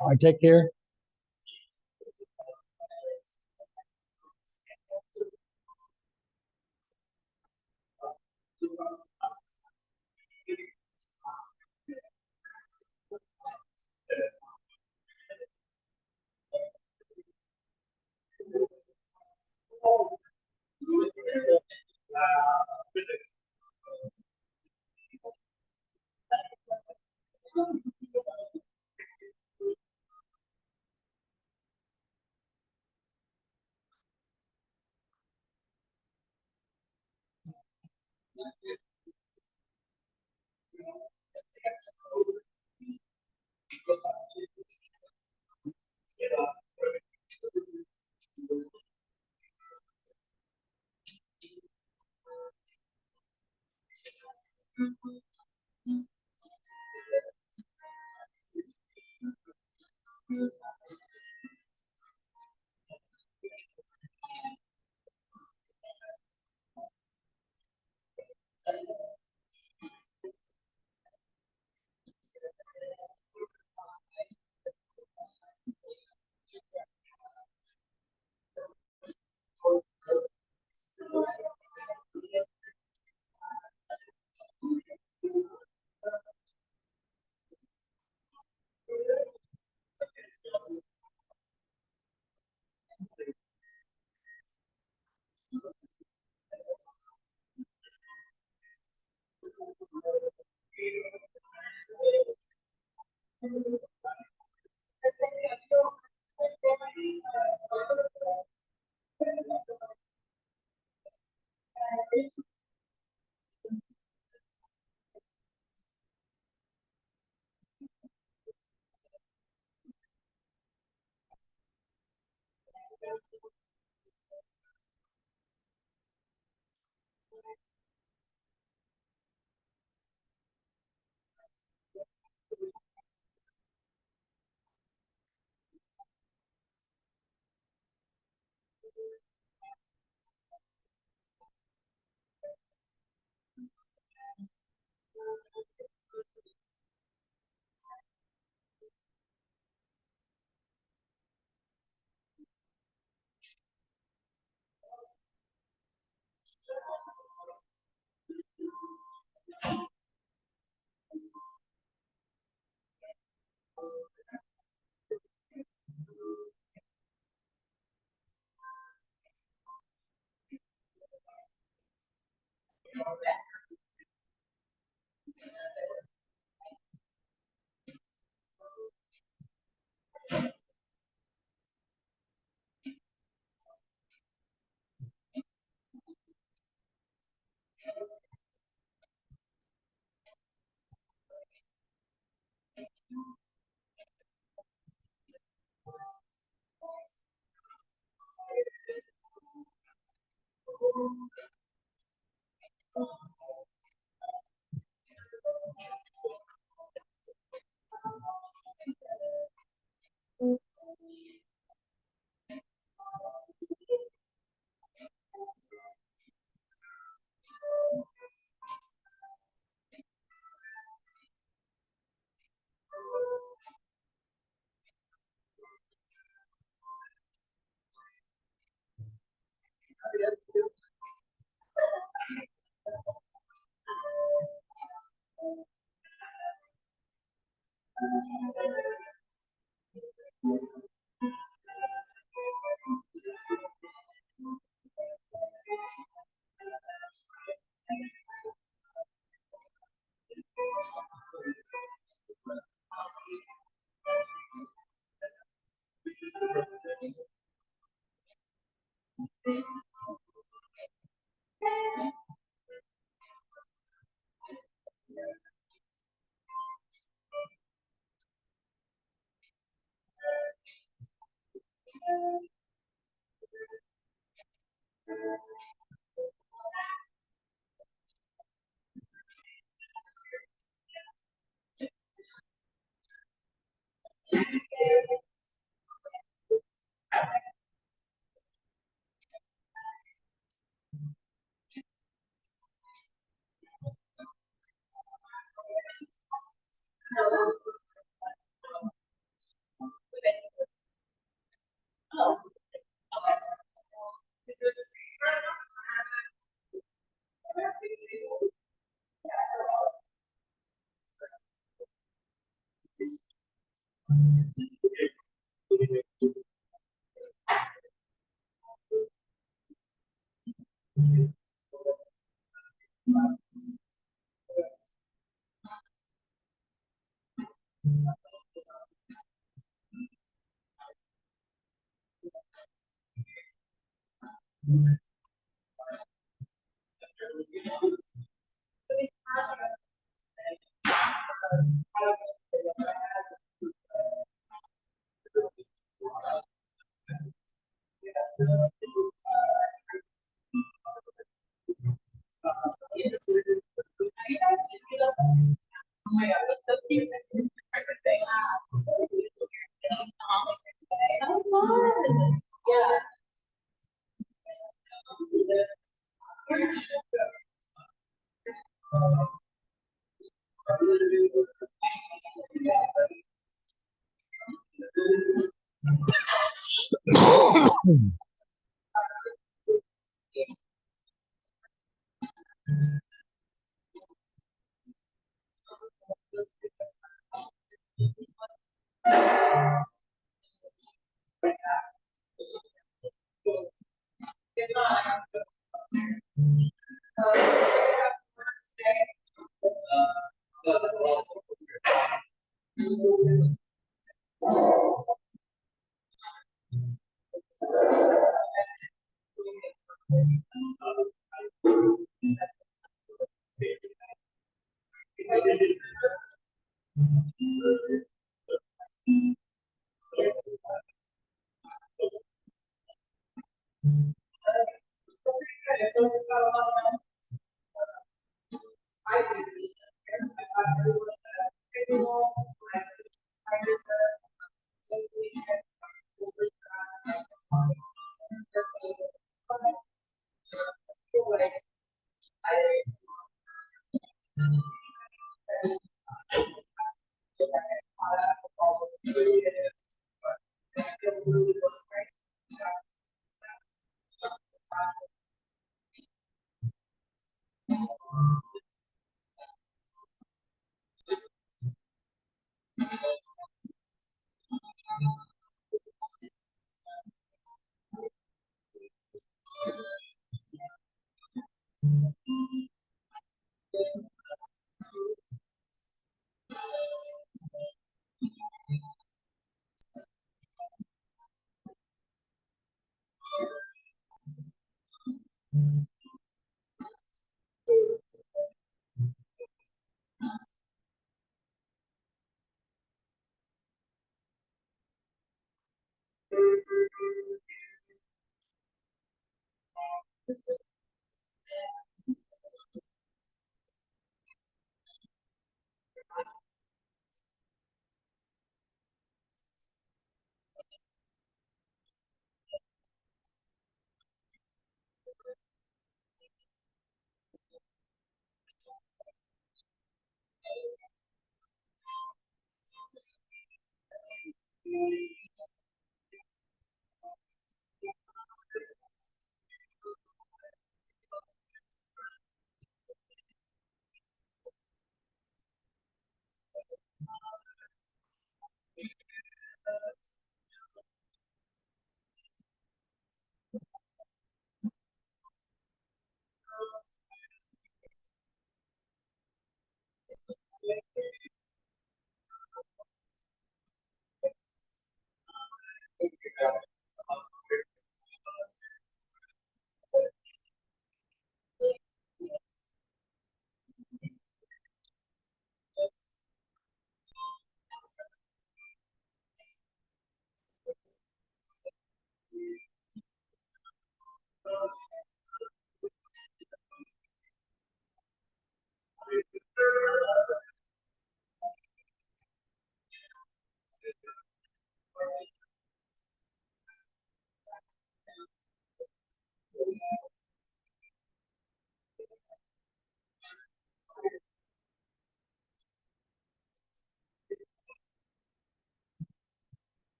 All right, take care.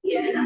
Yeah.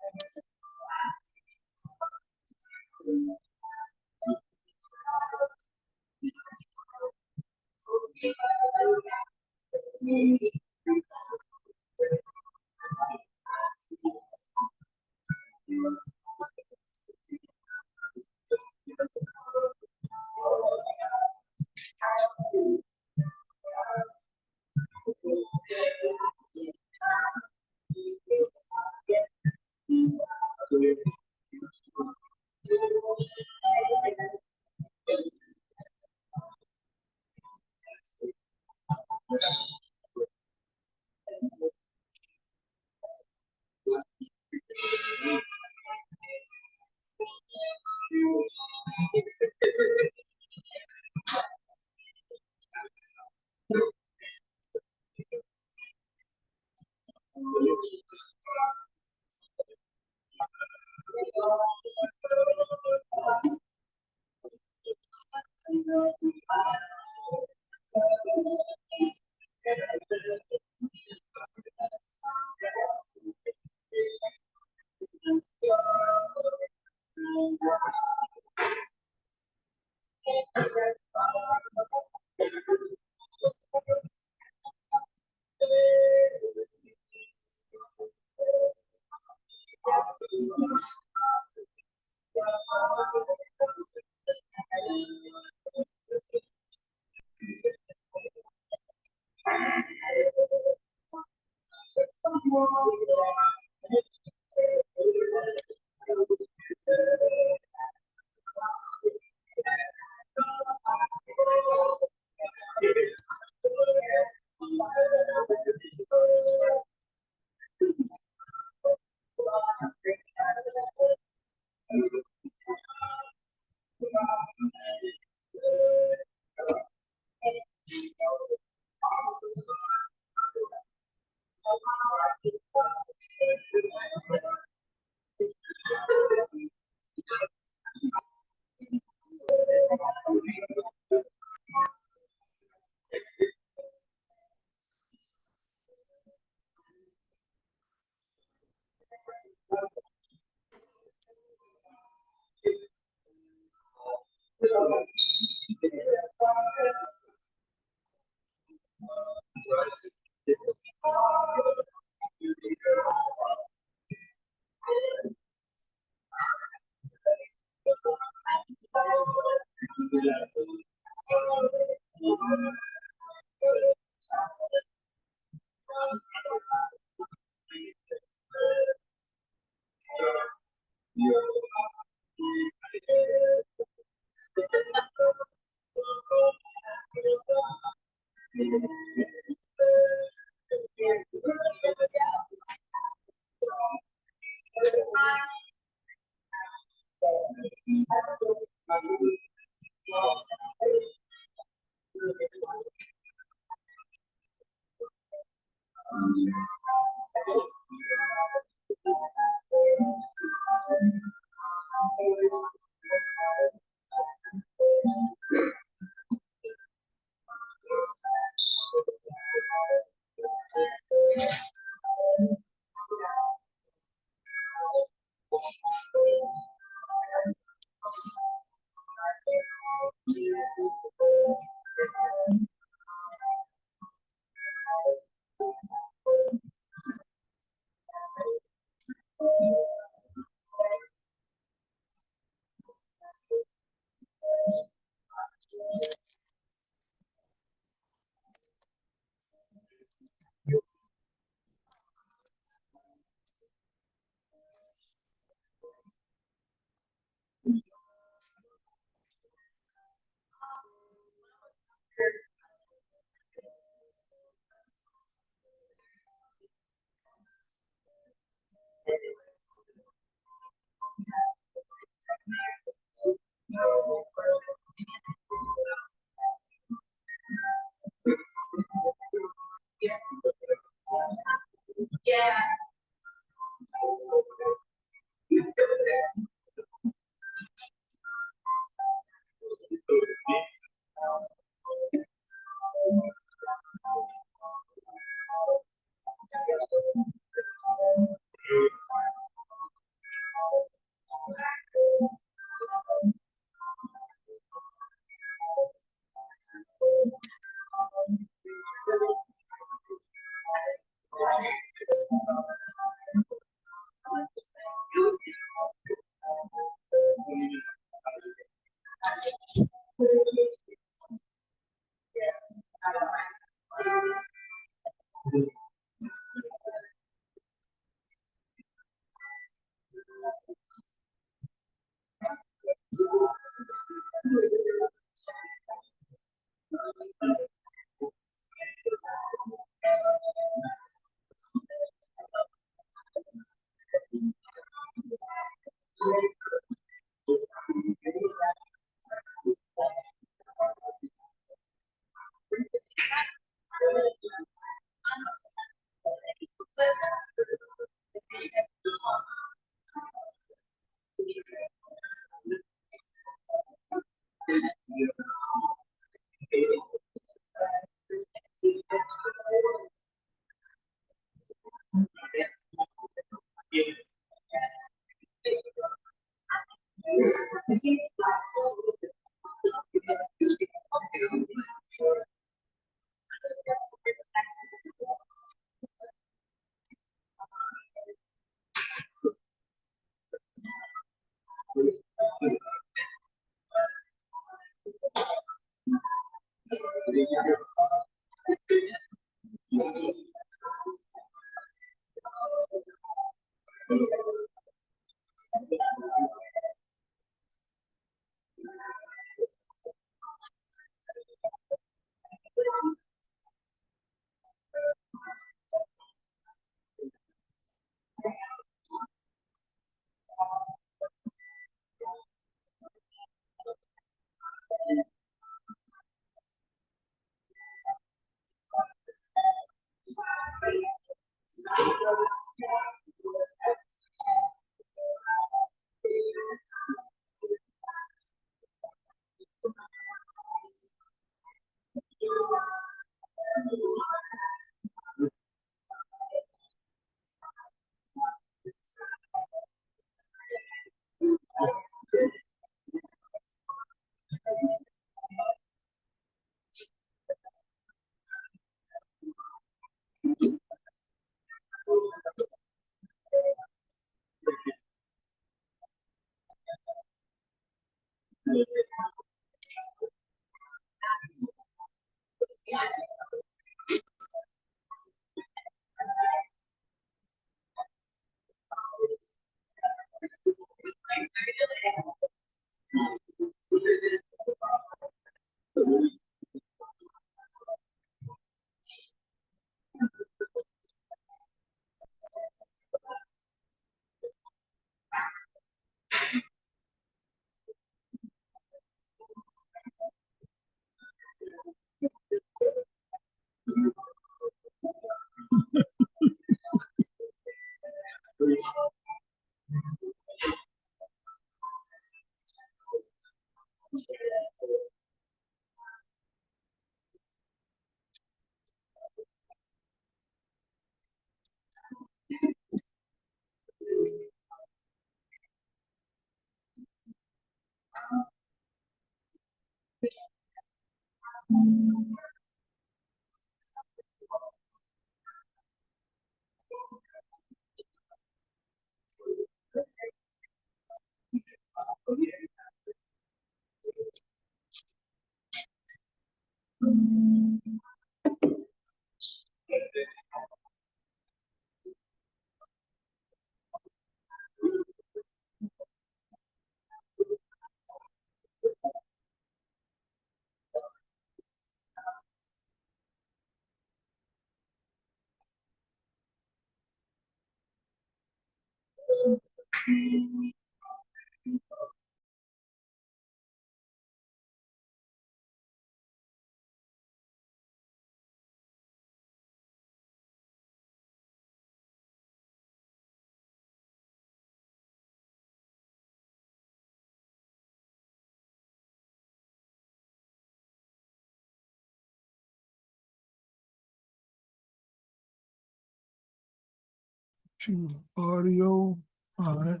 Choose audio. All right.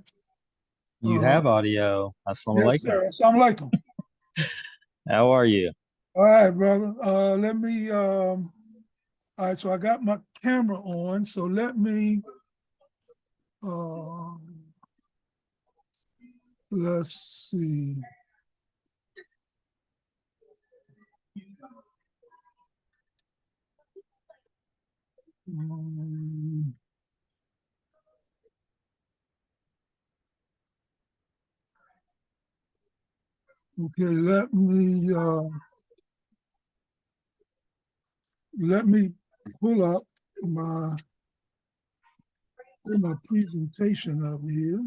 You have audio. Assalamu Yes, alaikum. sir. Assalamu alaikum. How are you? All right, brother. Let me all right, so I got my camera on. So let me let's see. Okay, let me pull up my presentation up here.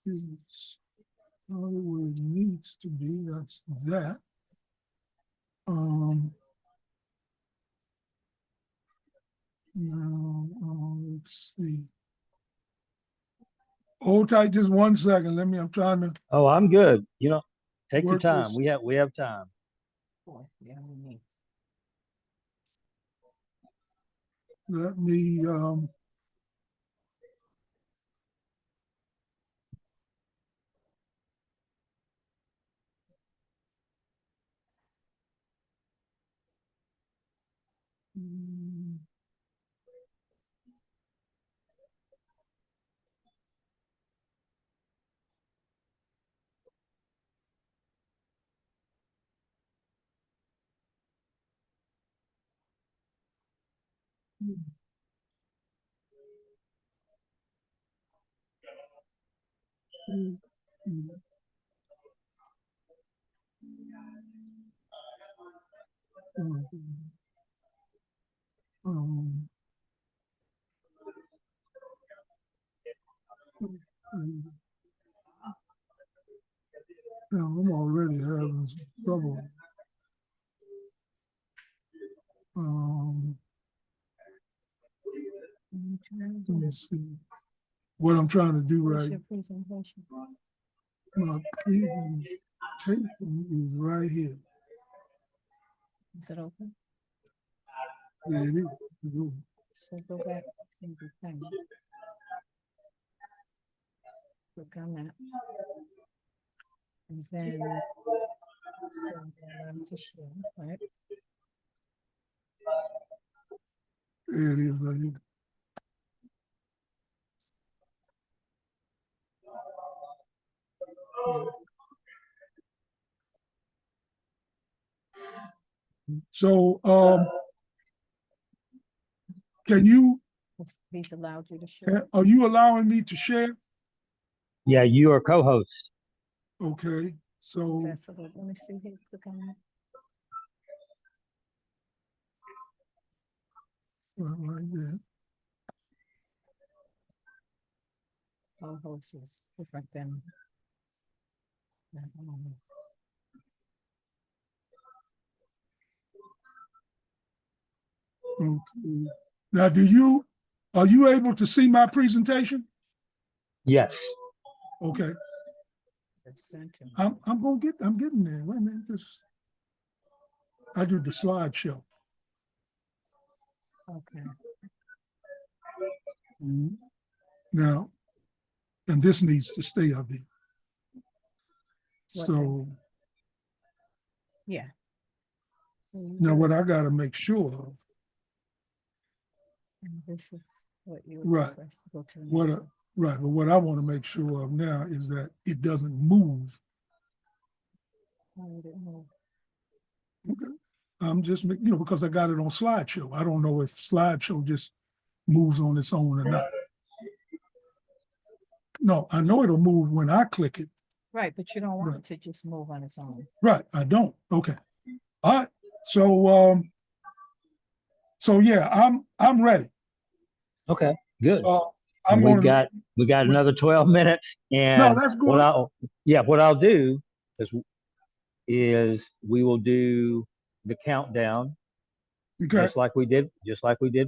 It's probably where it needs to be. That's that. Now, let's see. Hold tight just 1 second. I'm trying to. Oh, I'm good. You know, take your time. This. We have time. Let me I'm already having some trouble. Let me see what I'm trying to do right. My presentation is right here. Is it open? Yeah, it is. So go back and do thing. Click on that. And then to share, right? There it is right here. So can you? He's allowed you to share. Are you allowing me to share? Yeah, you are co-host. Okay, so. Okay, so let me see here. Click on that. Right there. Co-host is different than. Okay. Now, are you able to see my presentation? Yes. Okay. I'm getting there. Wait a minute. I do the slideshow. Okay. Now, and this needs to stay up here. So. Yeah. Now, what I got to make sure of. And this is what you right. Go to right, but what I want to make sure of now is that it doesn't move. How would it move? Okay. I'm just, because I got it on slideshow. I don't know if slideshow just moves on its own or not. No, I know it'll move when I click it. Right, but you don't want it to just move on its own. Right, I don't. Okay. All right. So So yeah, I'm ready. Okay, good. Uh, I'm we going to. got another 12 minutes, No, and that's what good. I'll do is we will do the countdown Okay. just like we did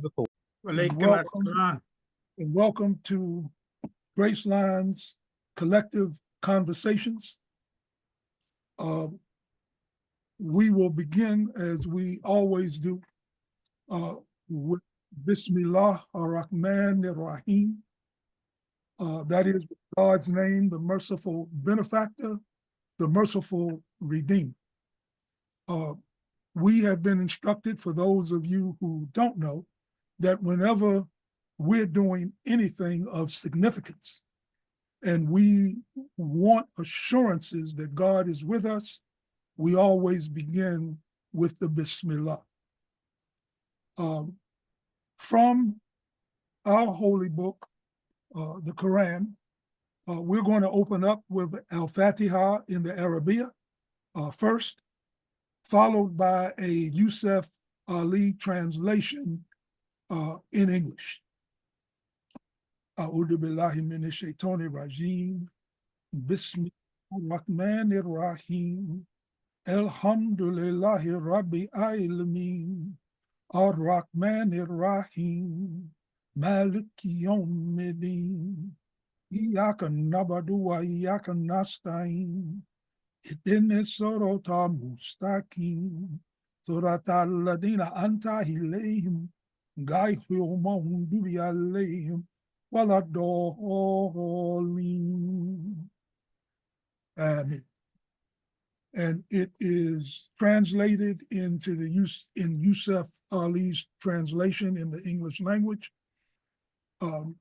before. And welcome to Graceline's Collective Conversations. We will begin as we always do with Bismillah ar-Rahman ar-Rahim. That is God's name, the merciful benefactor, the merciful redeemer. We have been instructed, for those of you who don't know, that whenever we're doing anything of significance and we want assurances that God is with us, we always begin with the Bismillah. From our holy book, the Quran, we're going to open up with Al-Fatiha in the Arabiya first, followed by a Yusuf Ali translation in English. A'udhu billahi minash shaitani rajim. Bismillahir rahmanir rahim. Alhamdulillahi rabbil alamin. Ar-Rahmanir Rahim. Maliki yawmiddin. Iyyaka na'budu wa iyyaka nasta'in. Ihdinas siratal mustaqim. Siratal ladina anta ilayhim. Ghayril maghdubi alayhim waladdallin. Amen. And it is translated into in Yusuf Ali's translation in the English language of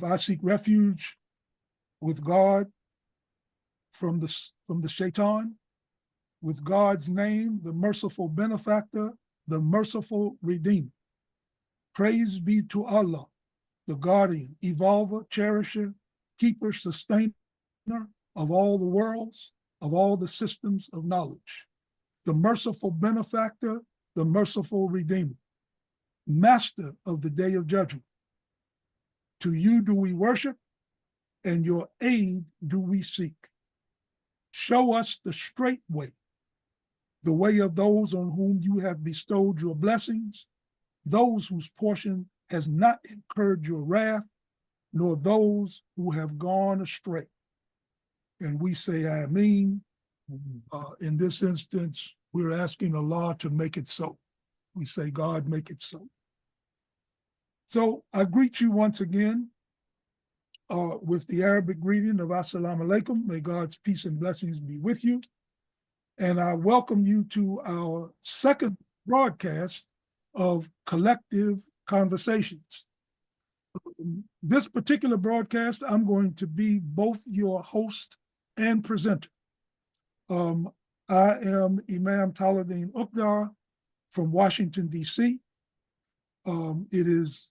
I seek refuge with God from the shaitan, with God's name, the merciful benefactor, the merciful redeemer. Praise be to Allah, the guardian, evolver, cherisher, keeper, sustainer of all the worlds, of all the systems of knowledge, the merciful benefactor, the merciful redeemer, master of the day of judgment. To you do we worship, and your aid do we seek. Show us the straight way, the way of those on whom you have bestowed your blessings, those whose portion has not incurred your wrath, nor those who have gone astray. And we say, Ameen. In this instance, we're asking Allah to make it so. We say, God, make it so. So I greet you once again with the Arabic greeting of Assalamu alaikum. May God's peace and blessings be with you. And I welcome you to our second broadcast of Collective Conversations. This particular broadcast, I'm going to be both your host and presenter. I am Imam Taalib-Din Uqdah from Washington, D.C. It is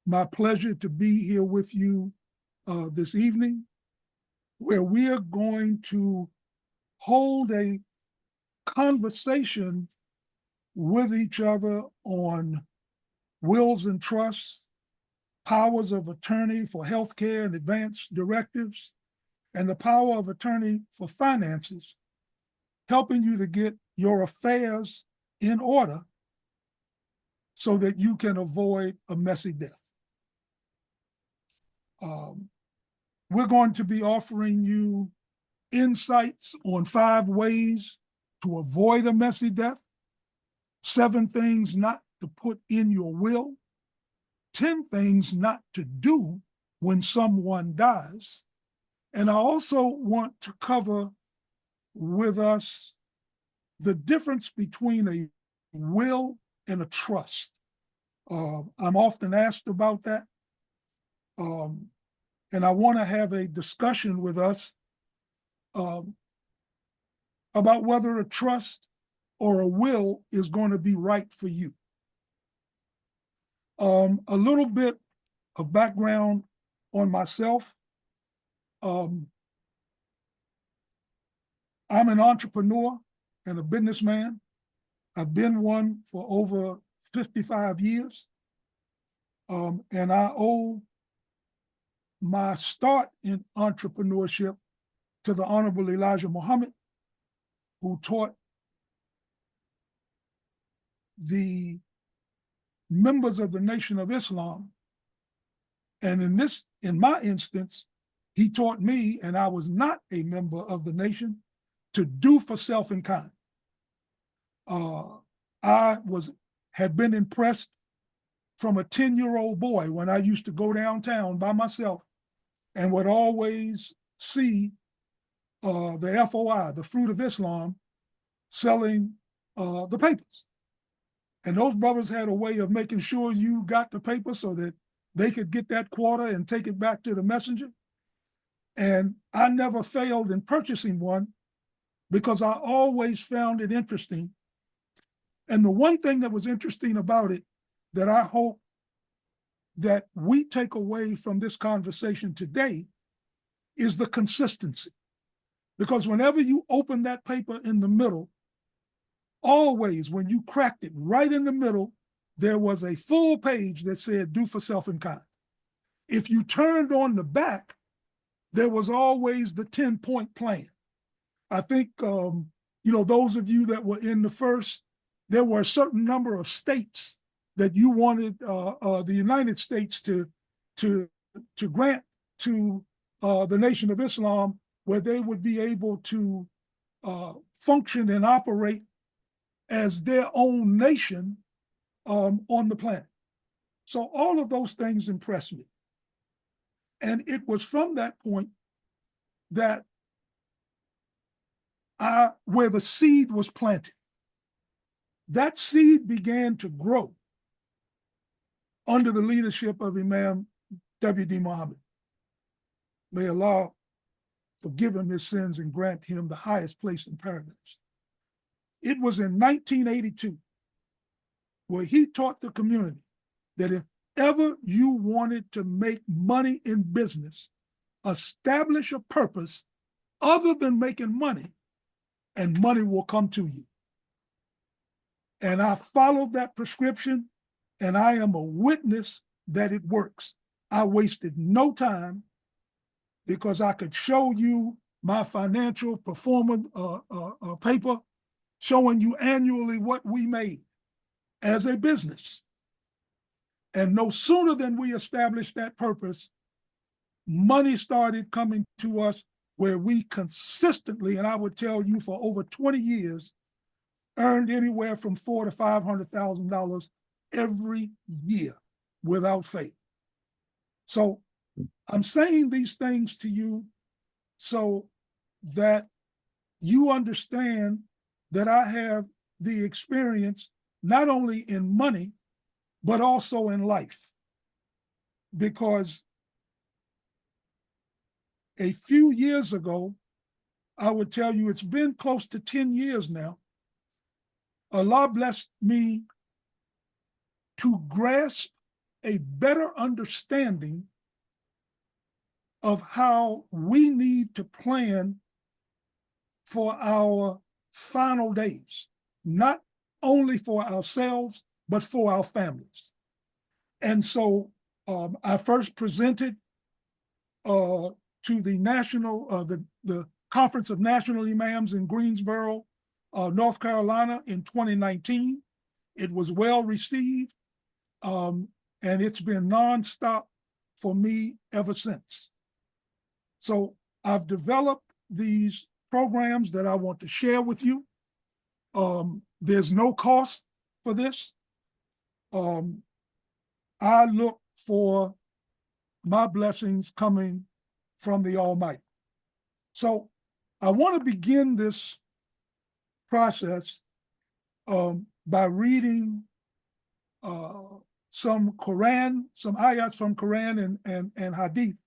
my pleasure to be here with you this evening, where we are going to hold a conversation with each other on wills and trusts, powers of attorney for healthcare and advance directives, and the power of attorney for finances, helping you to get your affairs in order so that you can avoid a messy death. We're going to be offering you insights on 5 ways to avoid a messy death, 7 things not to put in your will, 10 things not to do when someone dies. And I also want to cover with us the difference between a will and a trust. I'm often asked about that. And I want to have a discussion with us about whether a trust or a will is going to be right for you. A little bit of background on myself. I'm an entrepreneur and a businessman. I've been one for over 55 years. And I owe my start in entrepreneurship to the Honorable Elijah Muhammad, who taught the members of the Nation of Islam. And in my instance, he taught me, and I was not a member of the nation, to do for self and kind. I had been impressed from a 10-year-old boy when I used to go downtown by myself and would always see the FOI, the Fruit of Islam, selling the papers. And those brothers had a way of making sure you got the paper so that they could get that quarter and take it back to the messenger. And I never failed in purchasing one because I always found it interesting. And the one thing that was interesting about it that I hope that we take away from this conversation today is the consistency. Because whenever you open that paper in the middle, always when you cracked it right in the middle, there was a full page that said, do for self and kind. If you turned on the back, there was always the 10-point plan. I think, those of you that were in the first, there were a certain number of states that you wanted the United States to grant to the Nation of Islam, where they would be able to function and operate as their own nation on the planet. So all of those things impressed me. And it was from that point that where the seed was planted. That seed began to grow under the leadership of Imam W.D. Muhammad. May Allah forgive him his sins and grant him the highest place in paradise. It was in 1982 where he taught the community that if ever you wanted to make money in business, establish a purpose other than making money, and money will come to you. And I followed that prescription, and I am a witness that it works. I wasted no time because I could show you my financial performance paper showing you annually what we made as a business. And no sooner than we established that purpose, money started coming to us where we consistently, and I would tell you for over 20 years, earned anywhere from $400,000 to $500,000 every year without fail. So I'm saying these things to you so that you understand that I have the experience not only in money, but also in life. Because a few years ago, I would tell you it's been close to 10 years now, Allah blessed me to grasp a better understanding of how we need to plan for our final days, not only for ourselves, but for our families. And so I first presented to the the Conference of National Imams in Greensboro, North Carolina in 2019. It was well received, and it's been nonstop for me ever since. So I've developed these programs that I want to share with you. There's no cost for this. I look for my blessings coming from the Almighty. So I want to begin this process by reading some ayats from Quran and Hadith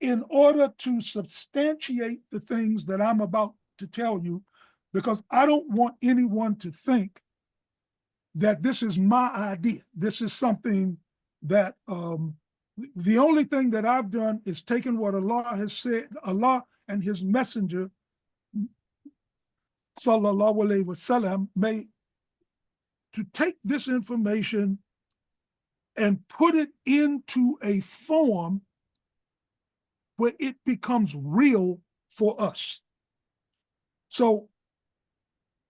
in order to substantiate the things that I'm about to tell you, because I don't want anyone to think that this is my idea. This is something that the only thing that I've done is taken what Allah has said, Allah and his messenger, sallallahu alaihi wasallam, may to take this information and put it into a form where it becomes real for us. So,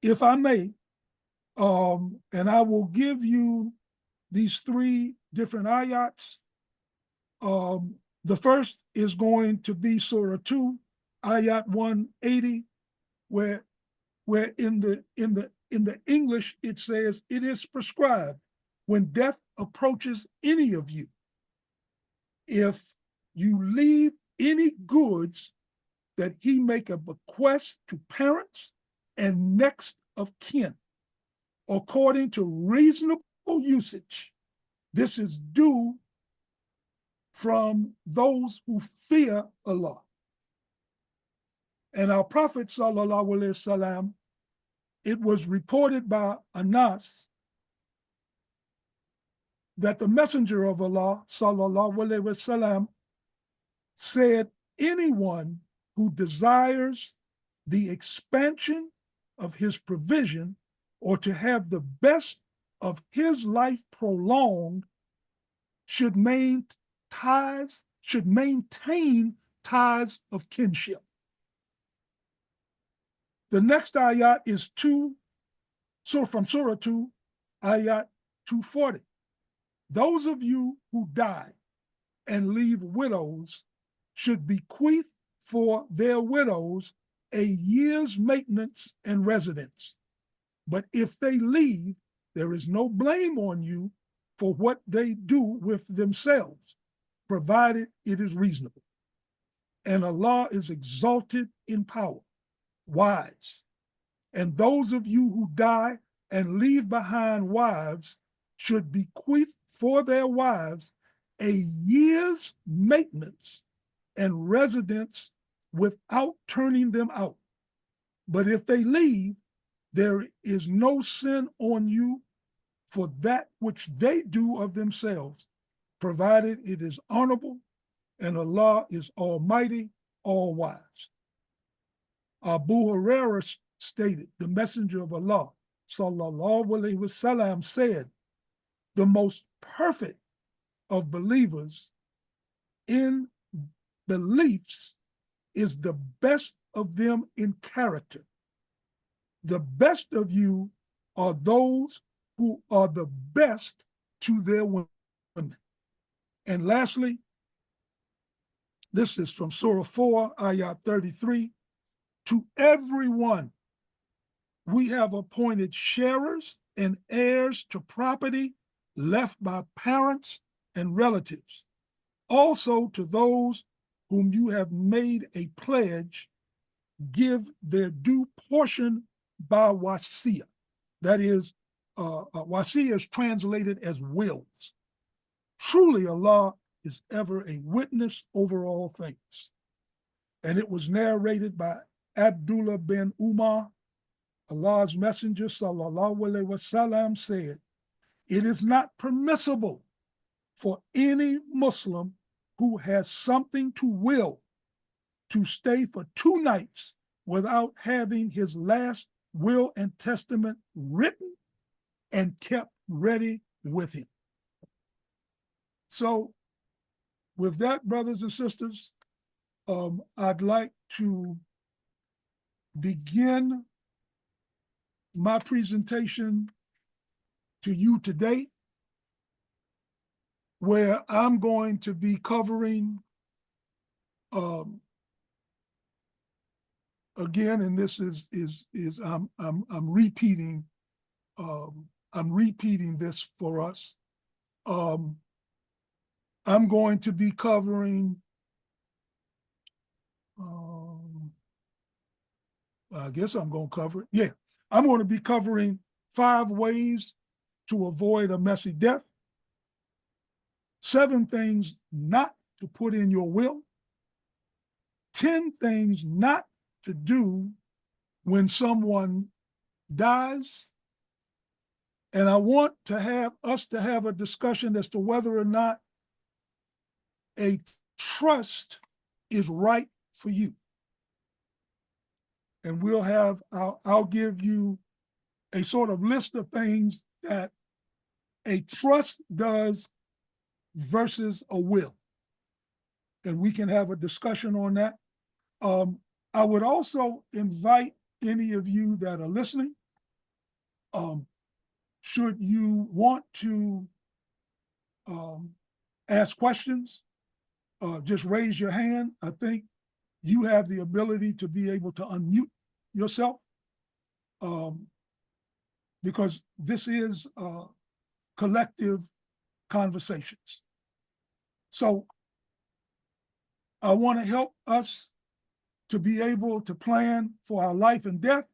if I may, and I will give you these three different ayats. The first is going to be Surah 2, ayat 180, where in the English it says, "It is prescribed when death approaches any of you, if you leave any goods, that he make a bequest to parents and next of kin, according to reasonable usage. This is due from those who fear Allah." And our Prophet sallallahu alaihi wasallam, it was reported by Anas that the Messenger of Allah sallallahu alaihi wasallam said, anyone who desires the expansion of his provision or to have the best of his life prolonged should maintain ties of kinship. The next ayat is from Surah 2, ayat 240. Those of you who die and leave widows should bequeath for their widows a year's maintenance and residence. But if they leave, there is no blame on you for what they do with themselves, provided it is reasonable. And Allah is exalted in power, wise. And those of you who die and leave behind wives should bequeath for their wives a year's maintenance and residence without turning them out. But if they leave, there is no sin on you for that which they do of themselves, provided it is honorable, and Allah is almighty, all wise. Abu Hurairah stated, the Messenger of Allah, sallallahu alaihi wasallam, said, the most perfect of believers in beliefs is the best of them in character. The best of you are those who are the best to their women. And lastly, this is from Surah 4, ayat 33. To everyone we have appointed sharers and heirs to property left by parents and relatives. Also to those whom you have made a pledge, give their due portion by wasiyah. That is, wasiyah is translated as wills. Truly Allah is ever a witness over all things. And it was narrated by Abdullah bin Umar, Allah's Messenger sallallahu alaihi wasallam said, it is not permissible for any Muslim who has something to will to stay for 2 nights without having his last will and testament written and kept ready with him. So with that, brothers and sisters, I'd like to begin my presentation to you today, where I'm going to be covering again, and this is I'm repeating this for us. I'm going to be covering I guess I'm going to cover it. Yeah, I'm going to be covering 5 ways to avoid a messy death, 7 things not to put in your will, 10 things not to do when someone dies. And I want to have us to have a discussion as to whether or not a trust is right for you. And I'll give you a sort of list of things that a trust does versus a will. And we can have a discussion on that. I would also invite any of you that are listening, should you want to ask questions, just raise your hand. I think you have the ability to be able to unmute yourself, because this is collective conversations. So I want to help us to be able to plan for our life and death.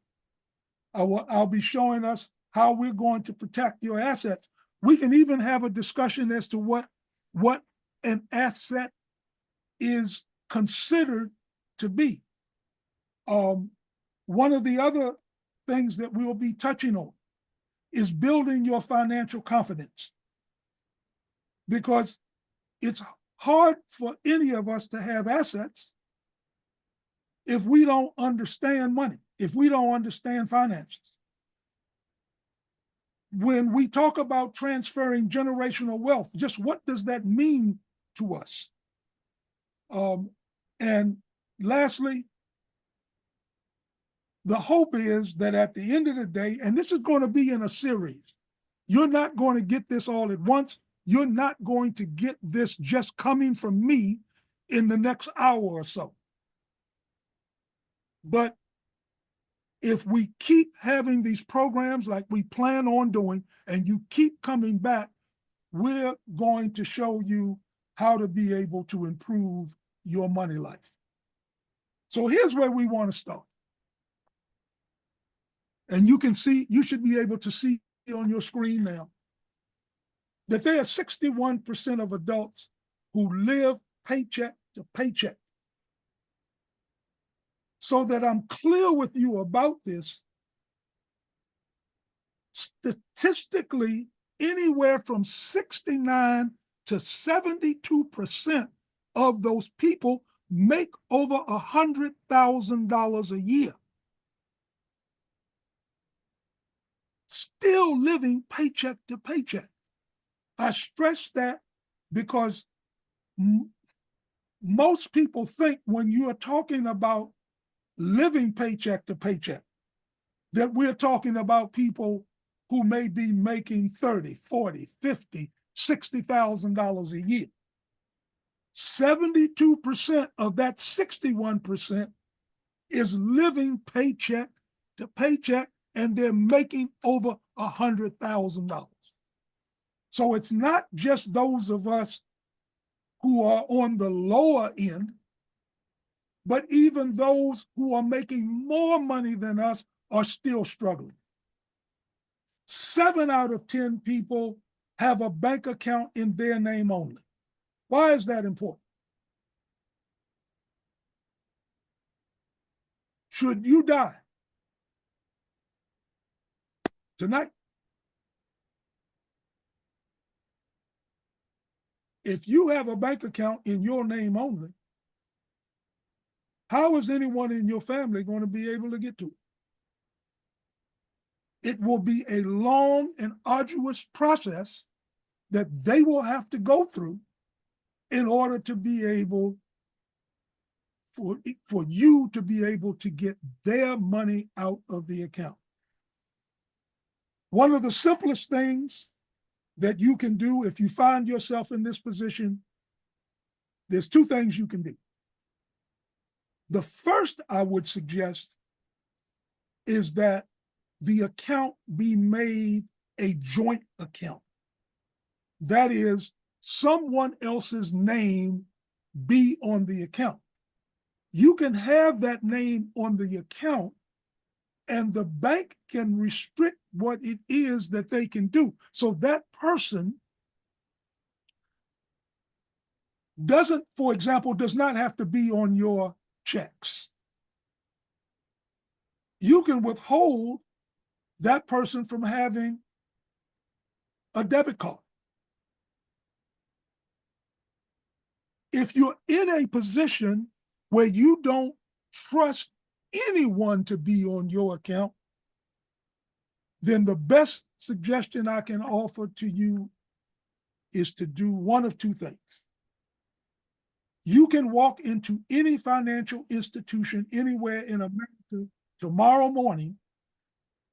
I'll be showing us how we're going to protect your assets. We can even have a discussion as to what an asset is considered to be. One of the other things that we'll be touching on is building your financial confidence, because it's hard for any of us to have assets if we don't understand money, if we don't understand finances. When we talk about transferring generational wealth, just what does that mean to us? And lastly, the hope is that at the end of the day, and this is going to be in a series, you're not going to get this all at once. You're not going to get this just coming from me in the next hour or so. But if we keep having these programs like we plan on doing, and you keep coming back, we're going to show you how to be able to improve your money life. So here's where we want to start. And you can see, you should be able to see on your screen now that there are 61% of adults who live paycheck to paycheck. So that I'm clear with you about this, statistically, anywhere from 69 to 72% of those people make over $100,000 a year. Still living paycheck to paycheck. I stress that because most people think when you are talking about living paycheck to paycheck, that we're talking about people who may be making $30, $40, $50, $60,000 a year. 72% of that 61% is living paycheck to paycheck, and they're making over $100,000. So it's not just those of us who are on the lower end, but even those who are making more money than us are still struggling. 7 out of 10 people have a bank account in their name only. Why is that important? Should you die tonight, if you have a bank account in your name only, how is anyone in your family going to be able to get to it? It will be a long and arduous process that they will have to go through in order to be able, for you to be able to get their money out of the account. One of the simplest things that you can do if you find yourself in this position, there's 2 things you can do. The first I would suggest is that the account be made a joint account. That is, someone else's name be on the account. You can have that name on the account, and the bank can restrict what it is that they can do. So that person doesn't, for example, does not have to be on your checks. You can withhold that person from having a debit card. If you're in a position where you don't trust anyone to be on your account, then the best suggestion I can offer to you is to do one of two things. You can walk into any financial institution anywhere in America tomorrow morning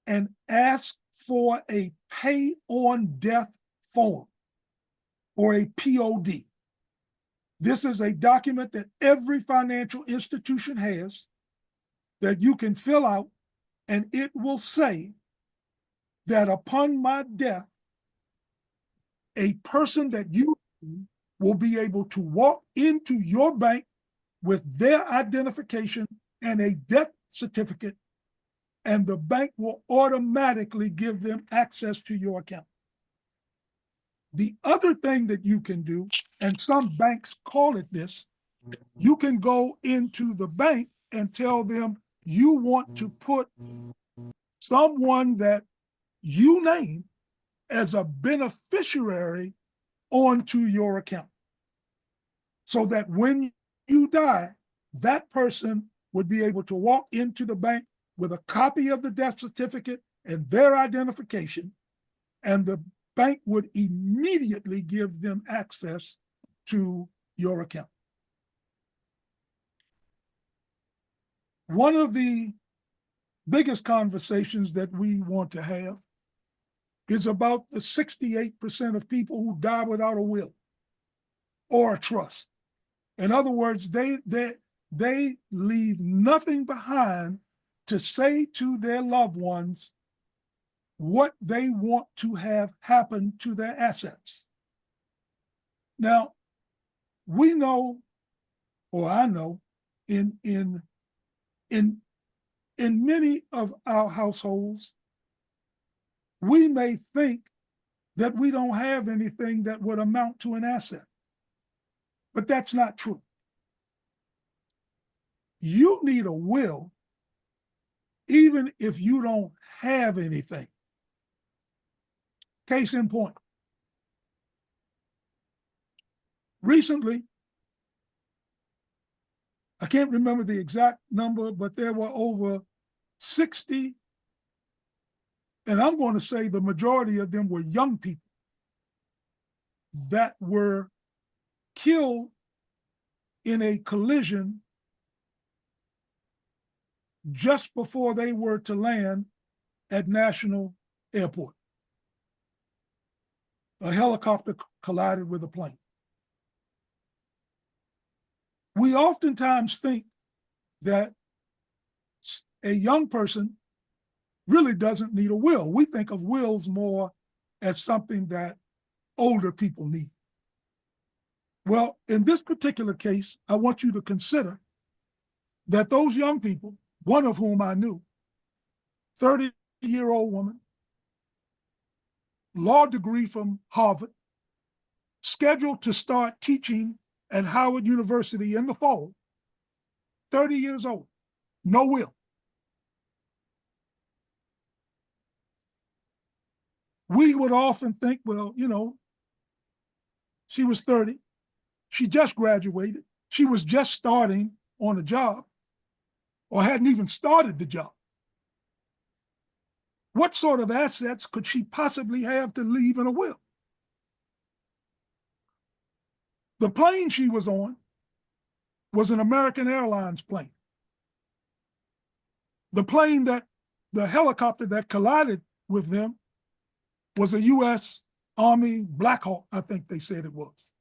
and ask for a pay on death form or a POD. This is a document that every financial institution has that you can fill out, and it will say that upon my death, a person that you will be able to walk into your bank with their identification and a death certificate, and the bank will automatically give them access to your account. The other thing that you can do, and some banks call it this, you can go into the bank and tell them you want to put someone that you name as a beneficiary onto your account, so that when you die, that person would be able to walk into the bank with a copy of the death certificate and their identification, and the bank would immediately give them access to your account. One of the biggest conversations that we want to have is about the 68% of people who die without a will or a trust. In other words, they leave nothing behind to say to their loved ones what they want to have happen to their assets. Now, we know, or I know, in many of our households, we may think that we don't have anything that would amount to an asset, but that's not true. You need a will even if you don't have anything. Case in point. Recently, I can't remember the exact number, but there were over 60, and I'm going to say the majority of them were young people that were killed in a collision just before they were to land at National Airport. A helicopter collided with a plane. We oftentimes think that a young person really doesn't need a will. We think of wills more as something that older people need. Well, in this particular case, I want you to consider that those young people, one of whom I knew, 30-year-old woman, law degree from Harvard, scheduled to start teaching at Howard University in the fall, 30 years old, no will. We would often think, well, you know, she was 30, she just graduated, she was just starting on a job, or hadn't even started the job. What sort of assets could she possibly have to leave in a will? The plane she was on was an American Airlines plane. The helicopter that collided with them was a U.S. Army Black Hawk, I think they said it was.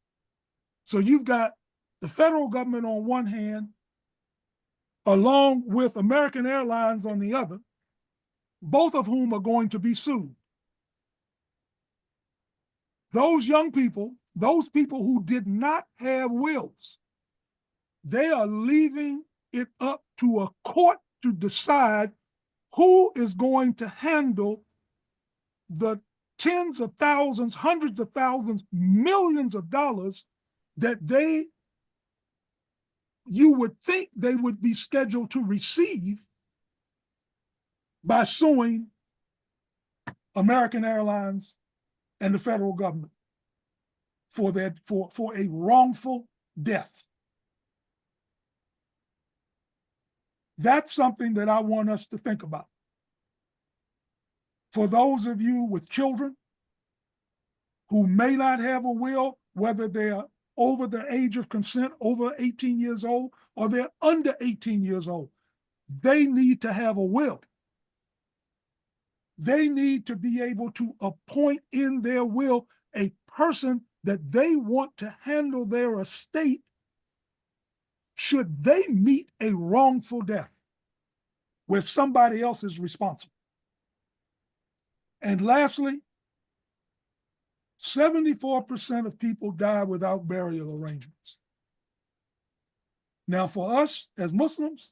So you've got the federal government on one hand, along with American Airlines on the other, both of whom are going to be sued. Those young people, those people who did not have wills, they are leaving it up to a court to decide who is going to handle the tens of thousands, hundreds of thousands, millions of dollars that you would think they would be scheduled to receive by suing American Airlines and the federal government for a wrongful death. That's something that I want us to think about. For those of you with children who may not have a will, whether they're over the age of consent, over 18 years old, or they're under 18 years old, they need to have a will. They need to be able to appoint in their will a person that they want to handle their estate should they meet a wrongful death where somebody else is responsible. And lastly, 74% of people die without burial arrangements. Now, for us as Muslims,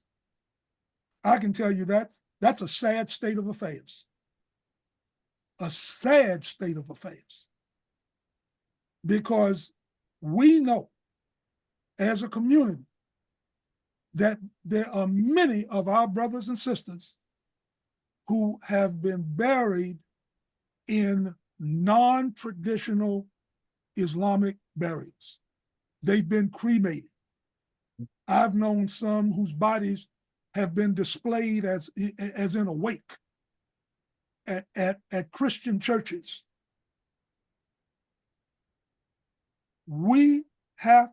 I can tell you that's a sad state of affairs. A sad state of affairs. Because we know as a community that there are many of our brothers and sisters who have been buried in non-traditional Islamic burials. They've been cremated. I've known some whose bodies have been displayed as in a wake at Christian churches. We have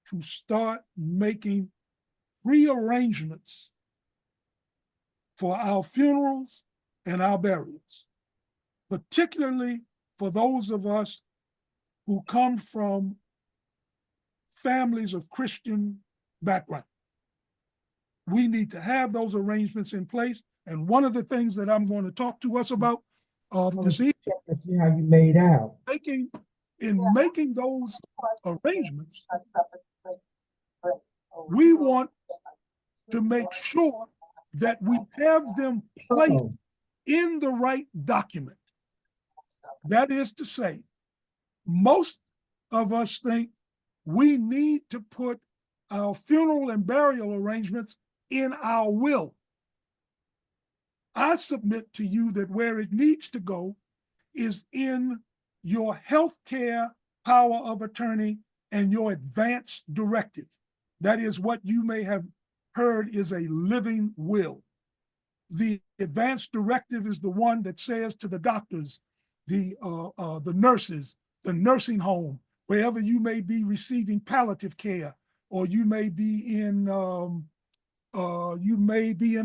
to start making rearrangements for our funerals and our burials, particularly for those of us who come from families of Christian background. We need to have those arrangements in place. And one of the things that I'm going to talk to us about this evening, see how you made out. making those arrangements, we want to make sure that we have them placed in the right document. That is to say, most of us think we need to put our funeral and burial arrangements in our will. I submit to you that where it needs to go is in your healthcare power of attorney and your advance directive. That is what you may have heard is a living will. The advance directive is the one that says to the doctors, the nurses, the nursing home, wherever you may be receiving palliative care, or you may be in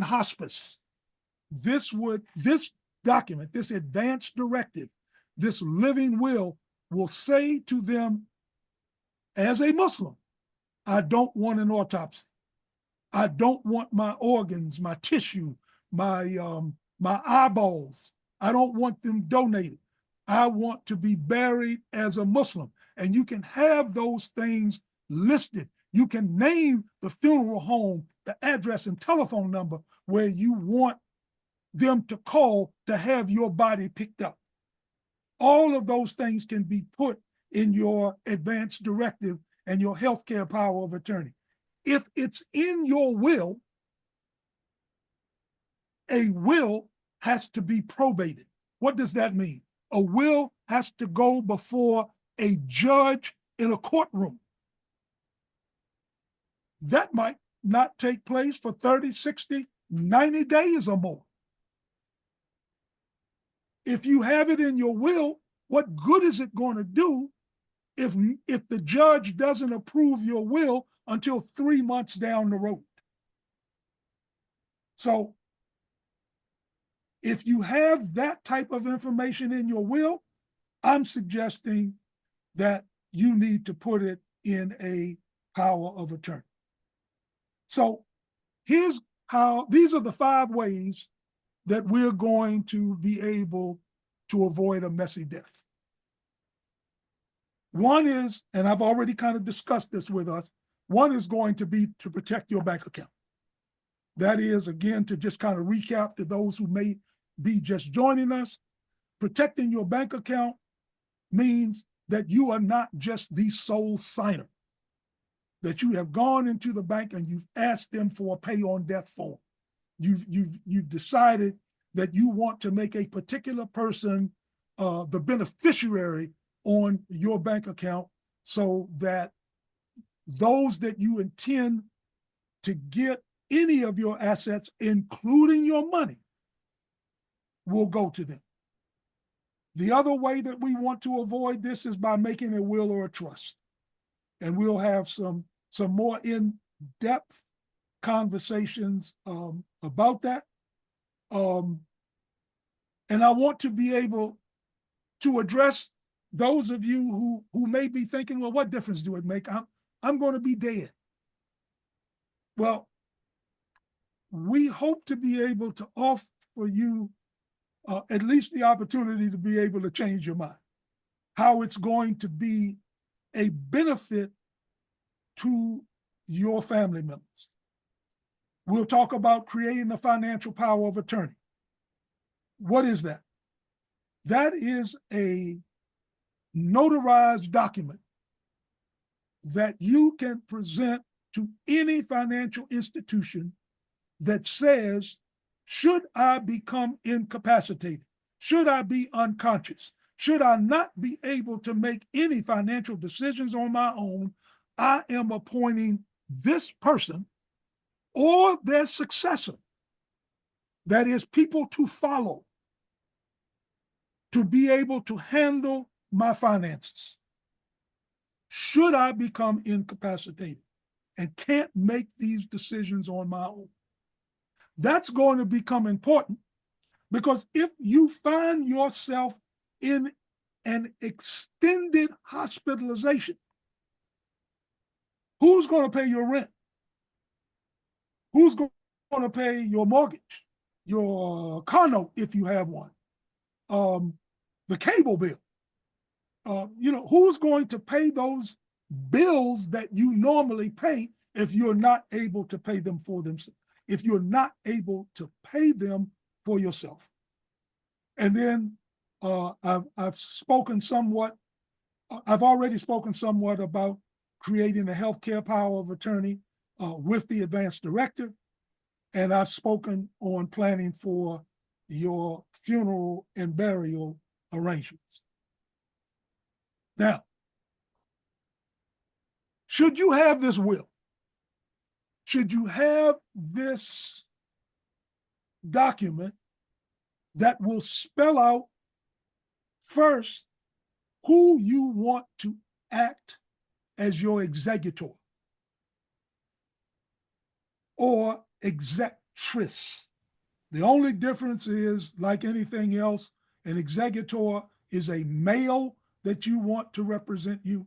hospice. This document, this advance directive, this living will say to them, as a Muslim, I don't want an autopsy. I don't want my organs, my tissue, my eyeballs. I don't want them donated. I want to be buried as a Muslim. And you can have those things listed. You can name the funeral home, the address and telephone number where you want them to call to have your body picked up. All of those things can be put in your advance directive and your healthcare power of attorney. If it's in your will, a will has to be probated. What does that mean? A will has to go before a judge in a courtroom. That might not take place for 30, 60, 90 days or more. If you have it in your will, what good is it going to do if the judge doesn't approve your will until 3 months down the road? So if you have that type of information in your will, I'm suggesting that you need to put it in a power of attorney. So these are the 5 ways that we're going to be able to avoid a messy death. One is, and I've already kind of discussed this with us, one is going to be to protect your bank account. That is, again, to just kind of recap to those who may be just joining us, protecting your bank account means that you are not just the sole signer, that you have gone into the bank and you've asked them for a pay on death form. You've decided that you want to make a particular person the beneficiary on your bank account so that those that you intend to get any of your assets, including your money, will go to them. The other way that we want to avoid this is by making a will or a trust. And we'll have some more in-depth conversations about that. And I want to be able to address those of you who may be thinking, well, what difference do it make? I'm going to be dead. Well, we hope to be able to offer you at least the opportunity to be able to change your mind, how it's going to be a benefit to your family members. We'll talk about creating the financial power of attorney. What is that? That is a notarized document that you can present to any financial institution that says, should I become incapacitated? Should I be unconscious? Should I not be able to make any financial decisions on my own? I am appointing this person or their successor, that is, people to follow, to be able to handle my finances. Should I become incapacitated and can't make these decisions on my own? That's going to become important, because if you find yourself in an extended hospitalization, who's going to pay your rent? Who's going to pay your mortgage, your car note if you have one, the cable bill? Who's going to pay those bills that you normally pay if you're not able to pay them for themselves, if you're not able to pay them for yourself? And then I've already spoken somewhat about creating a healthcare power of attorney with the advance directive. And I've spoken on planning for your funeral and burial arrangements. Now, should you have this will, should you have this document that will spell out first who you want to act as your executor or executrix. The only difference is, like anything else, an executor is a male that you want to represent you.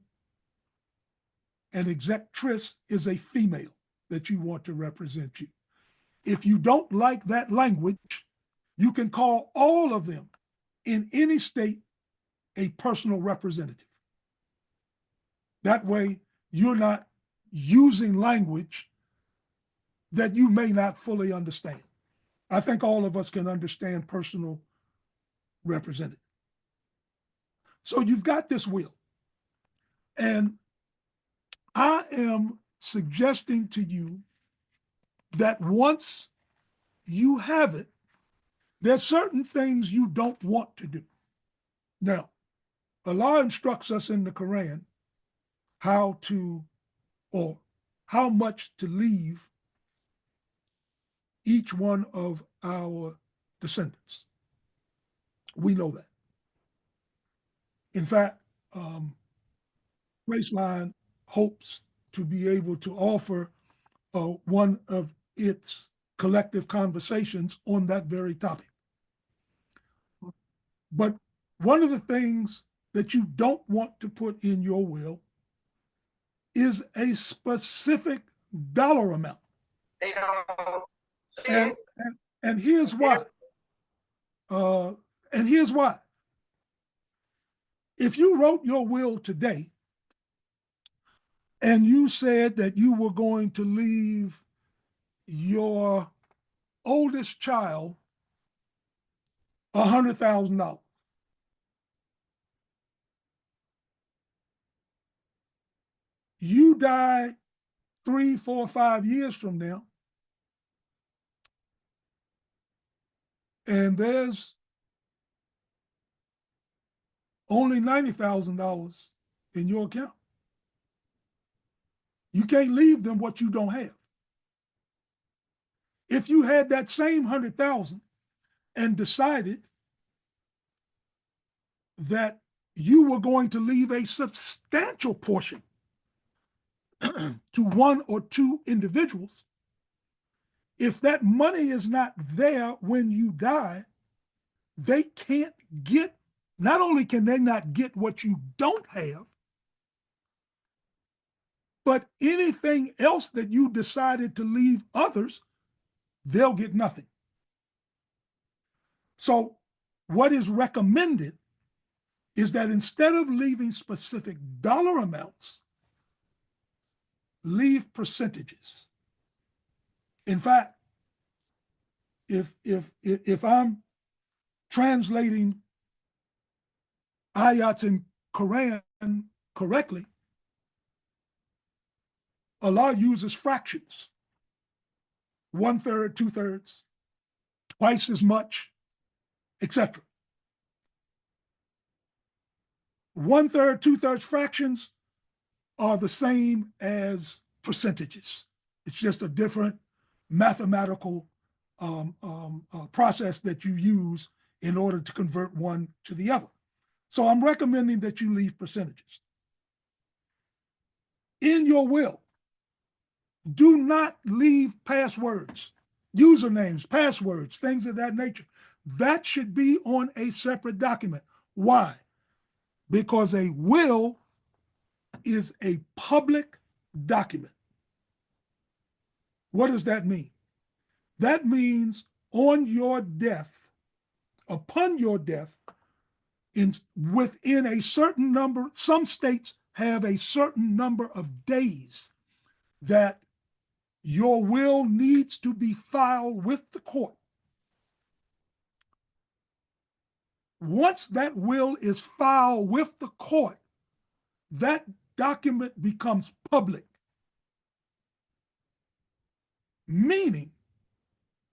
An executrix is a female that you want to represent you. If you don't like that language, you can call all of them in any state a personal representative. That way, you're not using language that you may not fully understand. I think all of us can understand personal representative. So you've got this will. And I am suggesting to you that once you have it, there's certain things you don't want to do. Now, Allah instructs us in the Quran how much to leave each one of our descendants. We know that. In fact, Graceline hopes to be able to offer one of its collective conversations on that very topic. But one of the things that you don't want to put in your will is a specific dollar amount. And here's why. If you wrote your will today and you said that you were going to leave your oldest child $100,000, you die 3, 4, 5 years from now, and there's only $90,000 in your account. You can't leave them what you don't have. If you had that same 100,000 and decided that you were going to leave a substantial portion to one or two individuals, if that money is not there when you die, they can't get, not only can they not get what you don't have, but anything else that you decided to leave others, they'll get nothing. So what is recommended is that instead of leaving specific dollar amounts, leave percentages. In fact, if I'm translating ayats in Quran correctly, Allah uses fractions. 1/3, 2/3, twice as much, etc. 1/3, 2/3 fractions are the same as percentages. It's just a different mathematical process that you use in order to convert one to the other. So I'm recommending that you leave percentages. In your will, do not leave passwords, usernames, passwords, things of that nature. That should be on a separate document. Why? Because a will is a public document. What does that mean? That means on your death, upon your death, within a certain number, some states have a certain number of days that your will needs to be filed with the court. Once that will is filed with the court, that document becomes public. Meaning,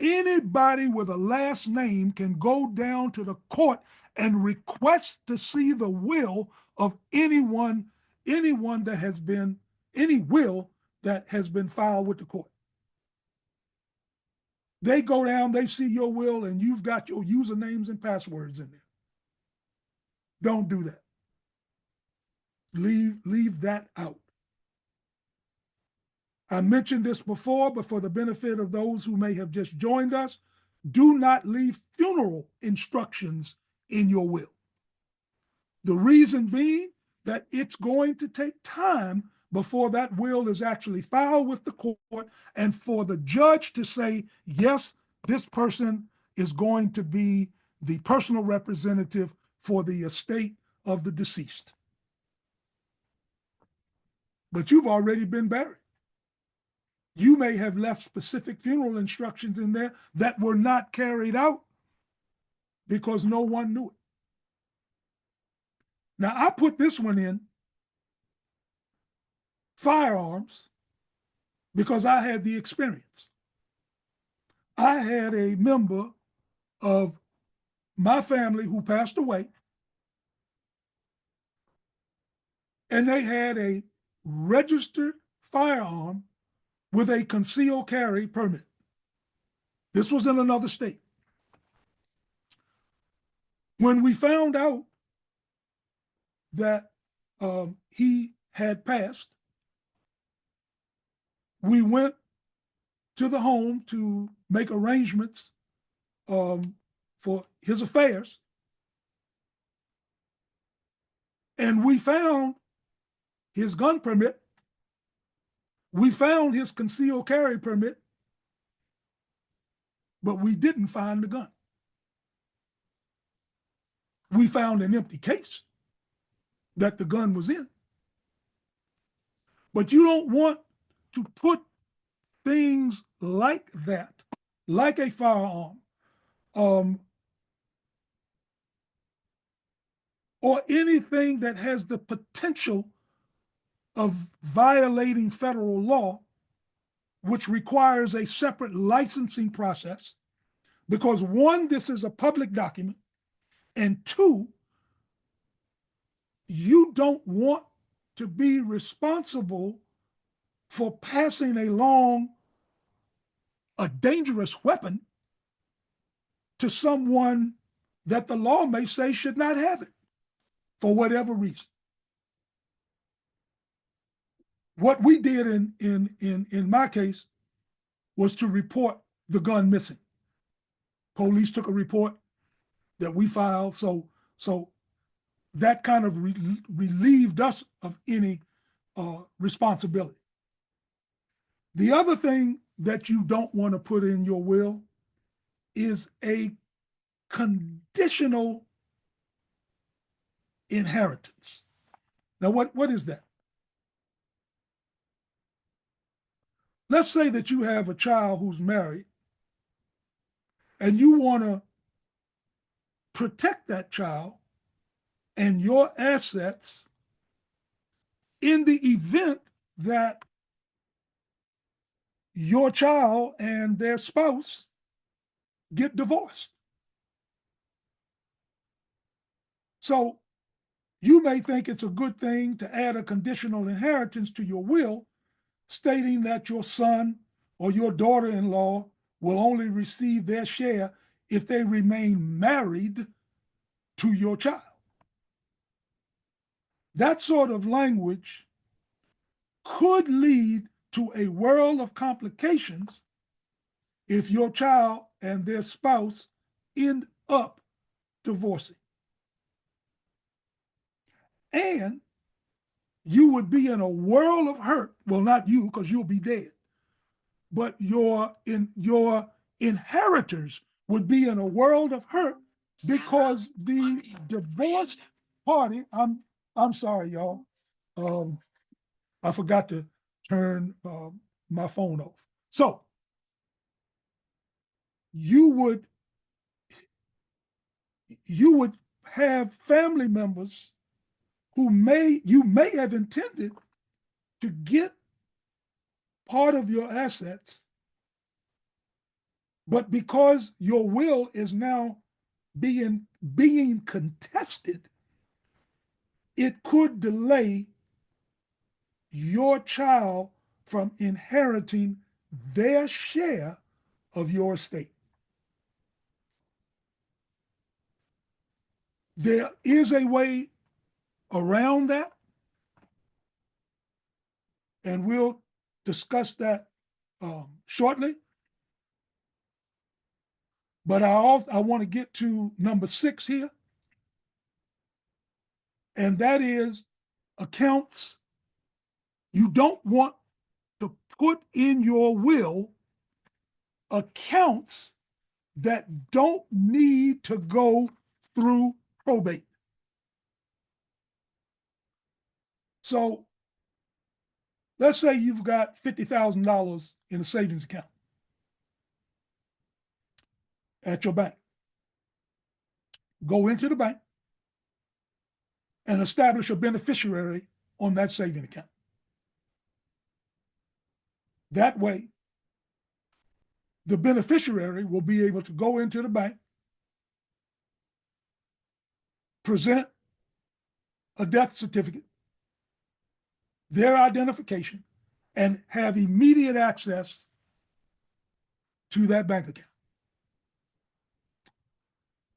anybody with a last name can go down to the court and request to see the will of anyone that has been, any will that has been filed with the court. They go down, they see your will, and you've got your usernames and passwords in there. Don't do that. Leave that out. I mentioned this before, but for the benefit of those who may have just joined us, do not leave funeral instructions in your will. The reason being that it's going to take time before that will is actually filed with the court and for the judge to say, yes, this person is going to be the personal representative for the estate of the deceased. But you've already been buried. You may have left specific funeral instructions in there that were not carried out because no one knew it. Now, I put this one in, firearms, because I had the experience. I had a member of my family who passed away, and they had a registered firearm with a concealed carry permit. This was in another state. When we found out that he had passed, we went to the home to make arrangements for his affairs. And we found his gun permit. We found his concealed carry permit, but we didn't find the gun. We found an empty case that the gun was in. But you don't want to put things like that, like a firearm, or anything that has the potential of violating federal law, which requires a separate licensing process, because one, this is a public document, and two, you don't want to be responsible for passing along a dangerous weapon to someone that the law may say should not have it. for whatever reason. What we did in my case was to report the gun missing. Police took a report that we filed, so that kind of relieved us of any responsibility. The other thing that you don't want to put in your will is a conditional inheritance. Now, what is that? Let's say that you have a child who's married and you want to protect that child and your assets in the event that your child and their spouse get divorced. So you may think it's a good thing to add a conditional inheritance to your will, stating that your son or your daughter-in-law will only receive their share if they remain married to your child. That sort of language could lead to a world of complications if your child and their spouse end up divorcing. And you would be in a world of hurt. Well, not you, because you'll be dead, but your inheritors would be in a world of hurt because the divorced party, I'm sorry, y'all. I forgot to turn my phone off. So you would have family members who you may have intended to get part of your assets, but because your will is now being contested, it could delay your child from inheriting their share of your estate. There is a way around that, and we'll discuss that shortly. But I want to get to number 6 here, and that is accounts. You don't want to put in your will accounts that don't need to go through probate. So let's say you've got $50,000 in a savings account at your bank. Go into the bank and establish a beneficiary on that saving account. That way, the beneficiary will be able to go into the bank, present a death certificate, their identification, and have immediate access to that bank account.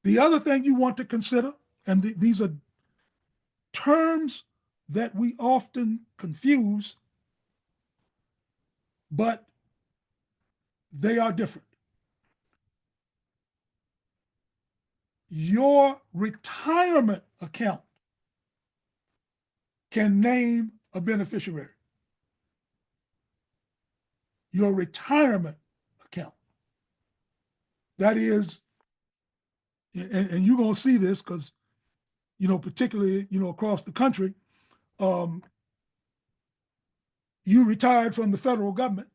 The other thing you want to consider, and these are terms that we often confuse, but they are different. Your retirement account can name a beneficiary. Your retirement account. That is, and you're going to see this because, particularly, across the country, you retired from the federal government.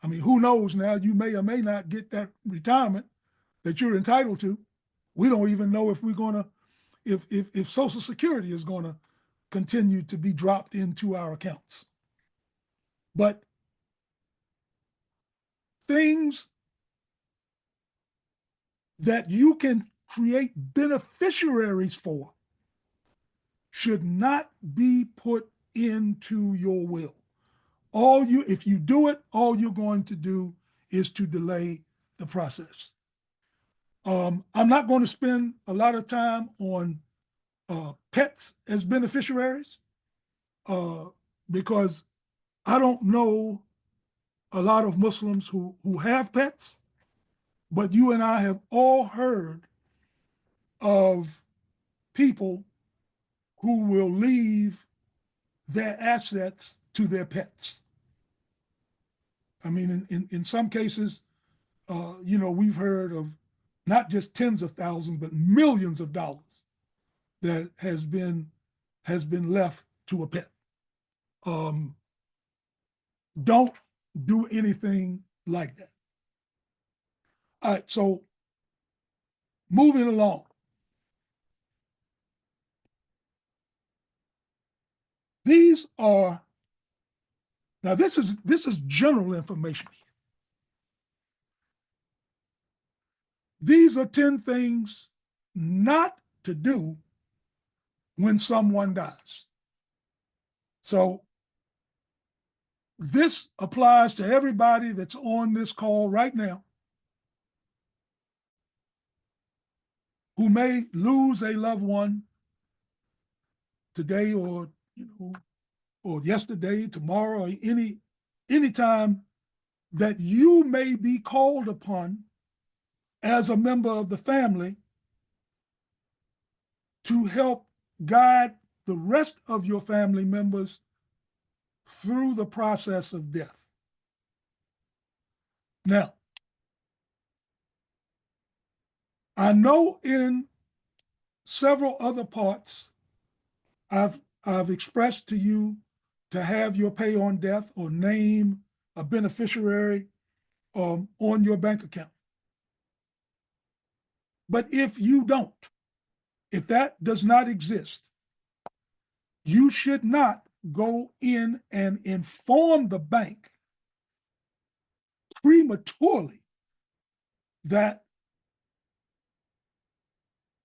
I mean, who knows now, you may or may not get that retirement that you're entitled to. We don't even know if we're going to, if Social Security is going to continue to be dropped into our accounts. But things that you can create beneficiaries for should not be put into your will. If you do it, all you're going to do is to delay the process. I'm not going to spend a lot of time on pets as beneficiaries because I don't know a lot of Muslims who have pets, but you and I have all heard of people who will leave their assets to their pets. I mean, in some cases, we've heard of not just tens of thousands, but millions of dollars that has been left to a pet. Don't do anything like that. All right, so moving along. These are, now this is general information. These are 10 things not to do when someone dies. So this applies to everybody that's on this call right now who may lose a loved one today or or yesterday, tomorrow, or any time that you may be called upon as a member of the family to help guide the rest of your family members through the process of death. Now, I know in several other parts, I've expressed to you to have your pay on death or name a beneficiary on your bank account. But if you don't, if that does not exist, you should not go in and inform the bank prematurely that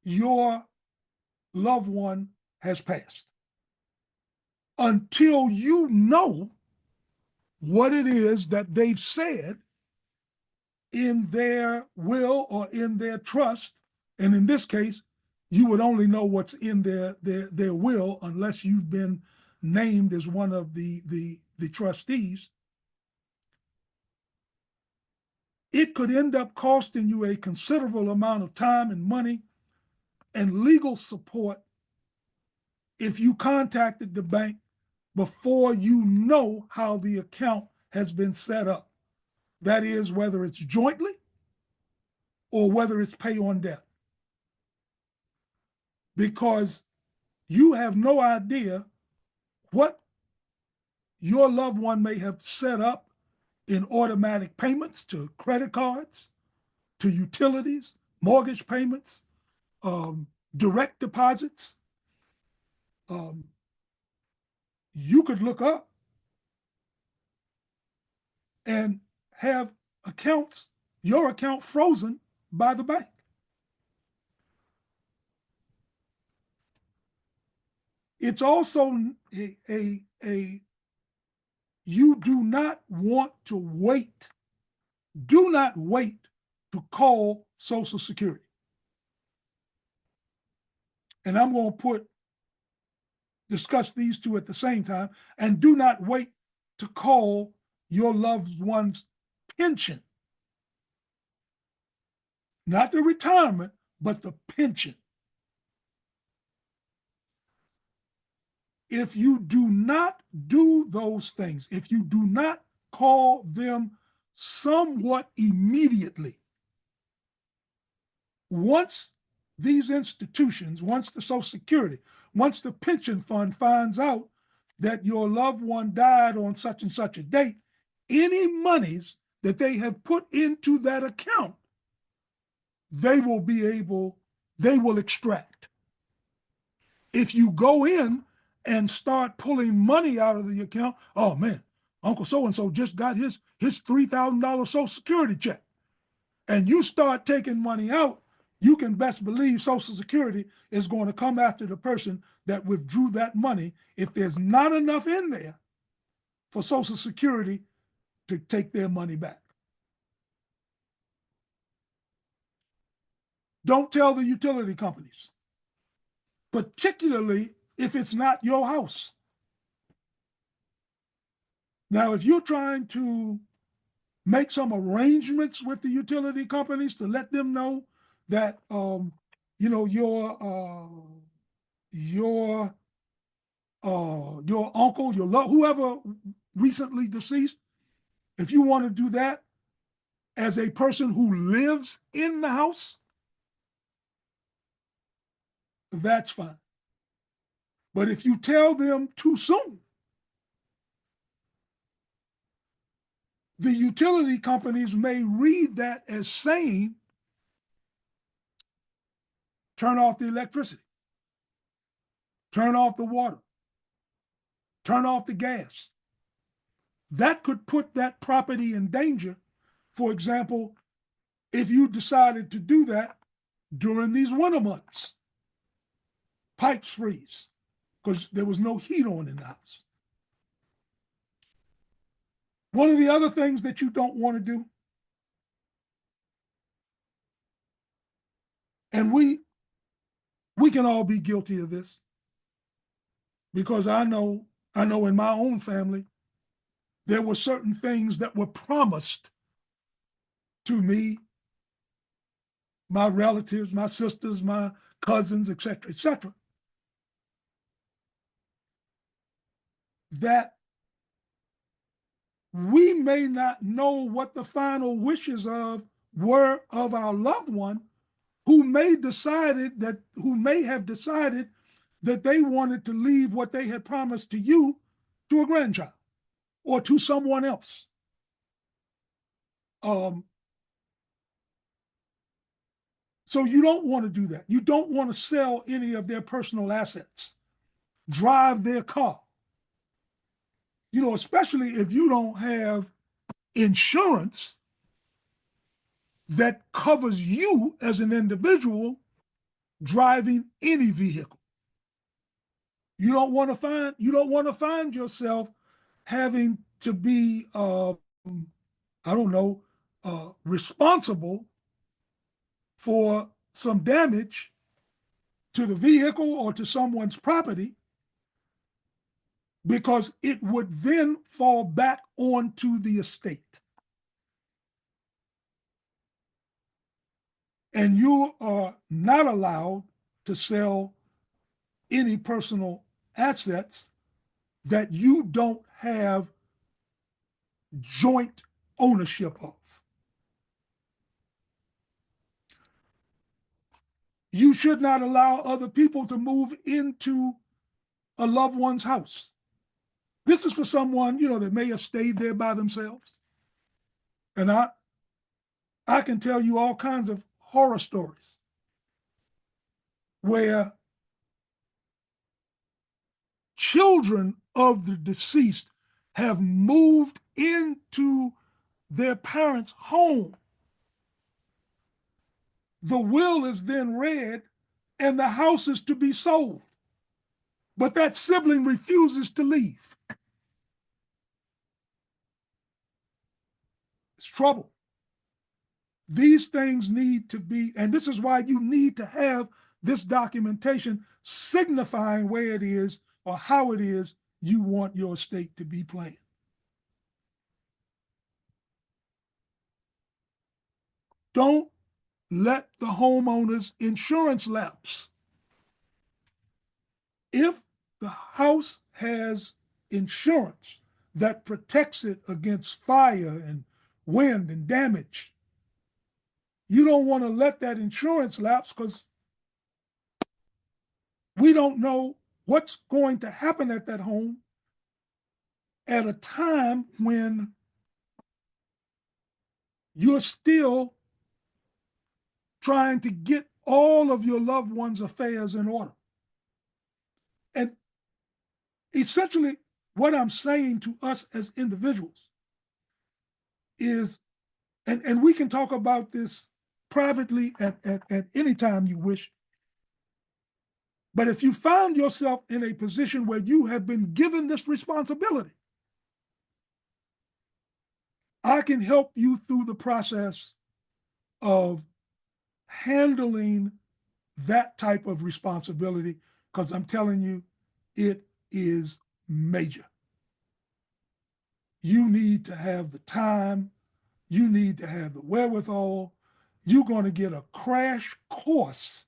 your loved one has passed until you know what it is that they've said in their will or in their trust. And in this case, you would only know what's in their will unless you've been named as one of the trustees. It could end up costing you a considerable amount of time and money and legal support if you contacted the bank before you know how the account has been set up. That is, whether it's jointly or whether it's pay on death. Because you have no idea what your loved one may have set up in automatic payments to credit cards, to utilities, mortgage payments, direct deposits. You could look up and have your account frozen by the bank. It's also you do not want to wait. Do not wait to call Social Security. And I'm going to discuss these two at the same time. And do not wait to call your loved one's pension. Not the retirement, but the pension. If you do not do those things, if you do not call them somewhat immediately, once these institutions, once the Social Security, once the pension fund finds out that your loved one died on such and such a date, any monies that they have put into that account, they will extract. If you go in and start pulling money out of the account, oh man, Uncle so-and-so just got his $3,000 Social Security check. And you start taking money out, you can best believe Social Security is going to come after the person that withdrew that money if there's not enough in there for Social Security to take their money back. Don't tell the utility companies, particularly if it's not your house. Now, if you're trying to make some arrangements with the utility companies to let them know that you know your uncle, whoever recently deceased, if you want to do that as a person who lives in the house, that's fine. But if you tell them too soon, the utility companies may read that as saying, turn off the electricity, turn off the water, turn off the gas. That could put that property in danger. For example, if you decided to do that during these winter months, pipes freeze because there was no heat on in the house. One of the other things that you don't want to do, and we can all be guilty of this, because I know in my own family, there were certain things that were promised to me, my relatives, my sisters, my cousins, etc., that we may not know what the final wishes were of our loved one, who may have decided that they wanted to leave what they had promised to you to a grandchild or to someone else. So you don't want to do that. You don't want to sell any of their personal assets, drive their car. You know, especially if you don't have insurance that covers you as an individual driving any vehicle. You don't want to find yourself having to be, responsible for some damage to the vehicle or to someone's property, because it would then fall back onto the estate. And you are not allowed to sell any personal assets that you don't have joint ownership of. You should not allow other people to move into a loved one's house. This is for someone, that may have stayed there by themselves. And I can tell you all kinds of horror stories where children of the deceased have moved into their parents' home. The will is then read and the house is to be sold. But that sibling refuses to leave. It's trouble. These things need to be, and this is why you need to have this documentation signifying where it is or how it is you want your estate to be planned. Don't let the homeowner's insurance lapse. If the house has insurance that protects it against fire and wind and damage, you don't want to let that insurance lapse, because we don't know what's going to happen at that home at a time when you're still trying to get all of your loved one's affairs in order. And essentially, what I'm saying to us as individuals is, and we can talk about this privately at any time you wish, but if you found yourself in a position where you have been given this responsibility, I can help you through the process of handling that type of responsibility, because I'm telling you, it is major. You need to have the time, you need to have the wherewithal. You're going to get a crash course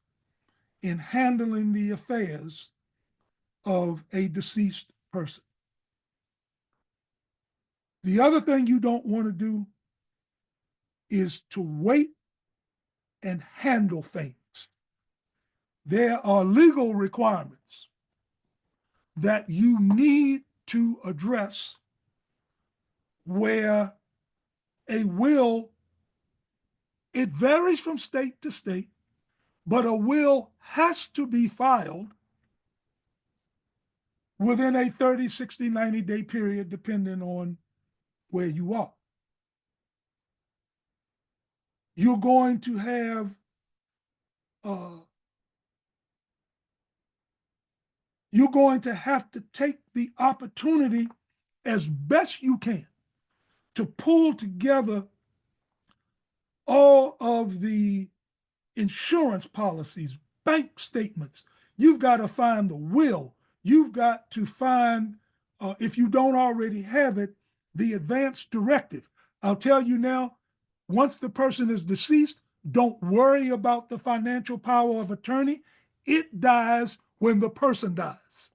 in handling the affairs of a deceased person. The other thing you don't want to do is to wait and handle things. There are legal requirements that you need to address where a will, it varies from state to state, but a will has to be filed within a 30, 60, 90-day period, depending on where you are. You're going to have to take the opportunity as best you can to pull together all of the insurance policies, bank statements. You've got to find the will. You've got to find, if you don't already have it, the advance directive. I'll tell you now, once the person is deceased, don't worry about the financial power of attorney. It dies when the person dies.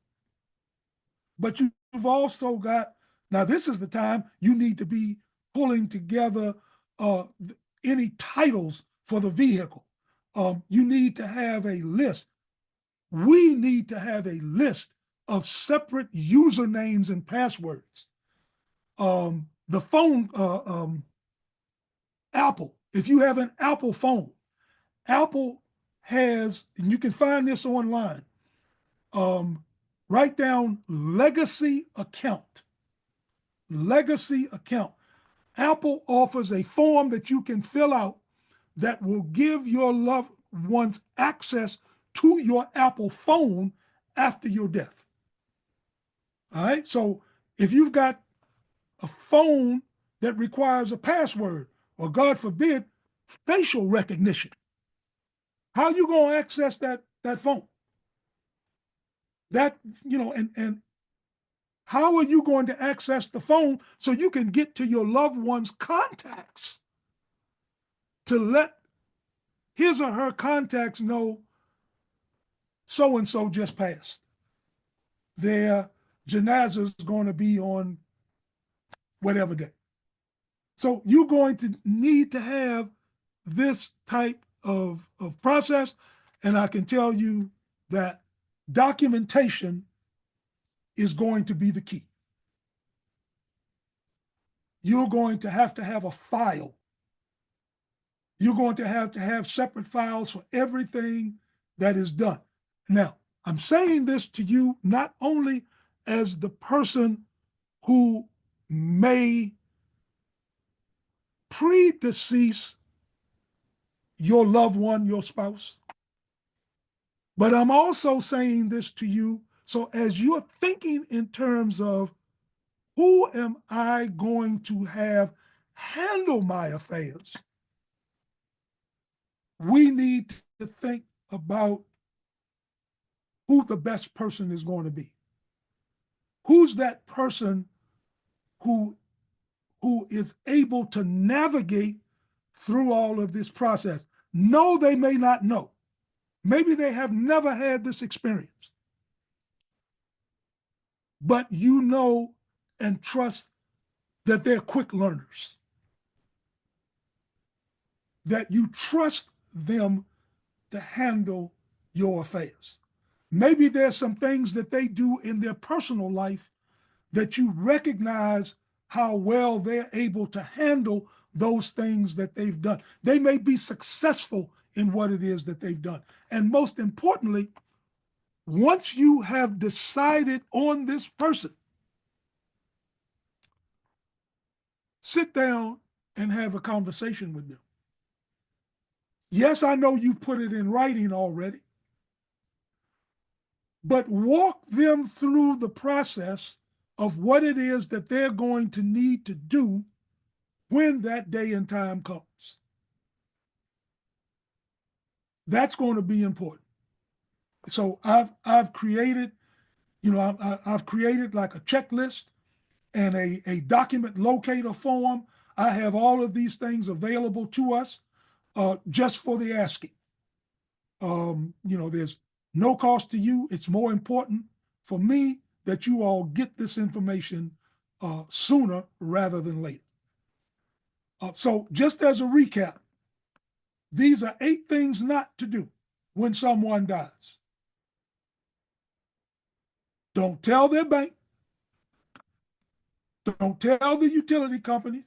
But you've also got, now this is the time you need to be pulling together any titles for the vehicle. You need to have a list. We need to have a list of separate usernames and passwords. The phone, Apple, if you have an Apple phone, Apple has, and you can find this online, write down legacy account. Legacy account. Apple offers a form that you can fill out that will give your loved ones access to your Apple phone after your death. All right, so if you've got a phone that requires a password, or God forbid, facial recognition, how you gonna access that phone? That, and how are you going to access the phone so you can get to your loved one's contacts to let his or her contacts know so-and-so just passed? Their janazah is going to be on whatever day. So you're going to need to have this type of process. And I can tell you that documentation is going to be the key. You're going to have a file. You're going to have separate files for everything that is done. Now, I'm saying this to you not only as the person who may predecease your loved one, your spouse, but I'm also saying this to you so as you're thinking in terms of who am I going to have handle my affairs, we need to think about who the best person is going to be. Who's that person who is able to navigate through all of this process? No, they may not know. Maybe they have never had this experience. But you know and trust that they're quick learners. That you trust them to handle your affairs. Maybe there's some things that they do in their personal life that you recognize how well they're able to handle those things that they've done. They may be successful in what it is that they've done. And most importantly, once you have decided on this person, sit down and have a conversation with them. Yes, I know you've put it in writing already, but walk them through the process of what it is that they're going to need to do when that day and time comes. That's going to be important. So I've created, I've created like a checklist and a document locator form. I have all of these things available to us just for the asking. There's no cost to you. It's more important for me that you all get this information sooner rather than later. So just as a recap, these are 8 things not to do when someone dies. Don't tell their bank. Don't tell the utility companies.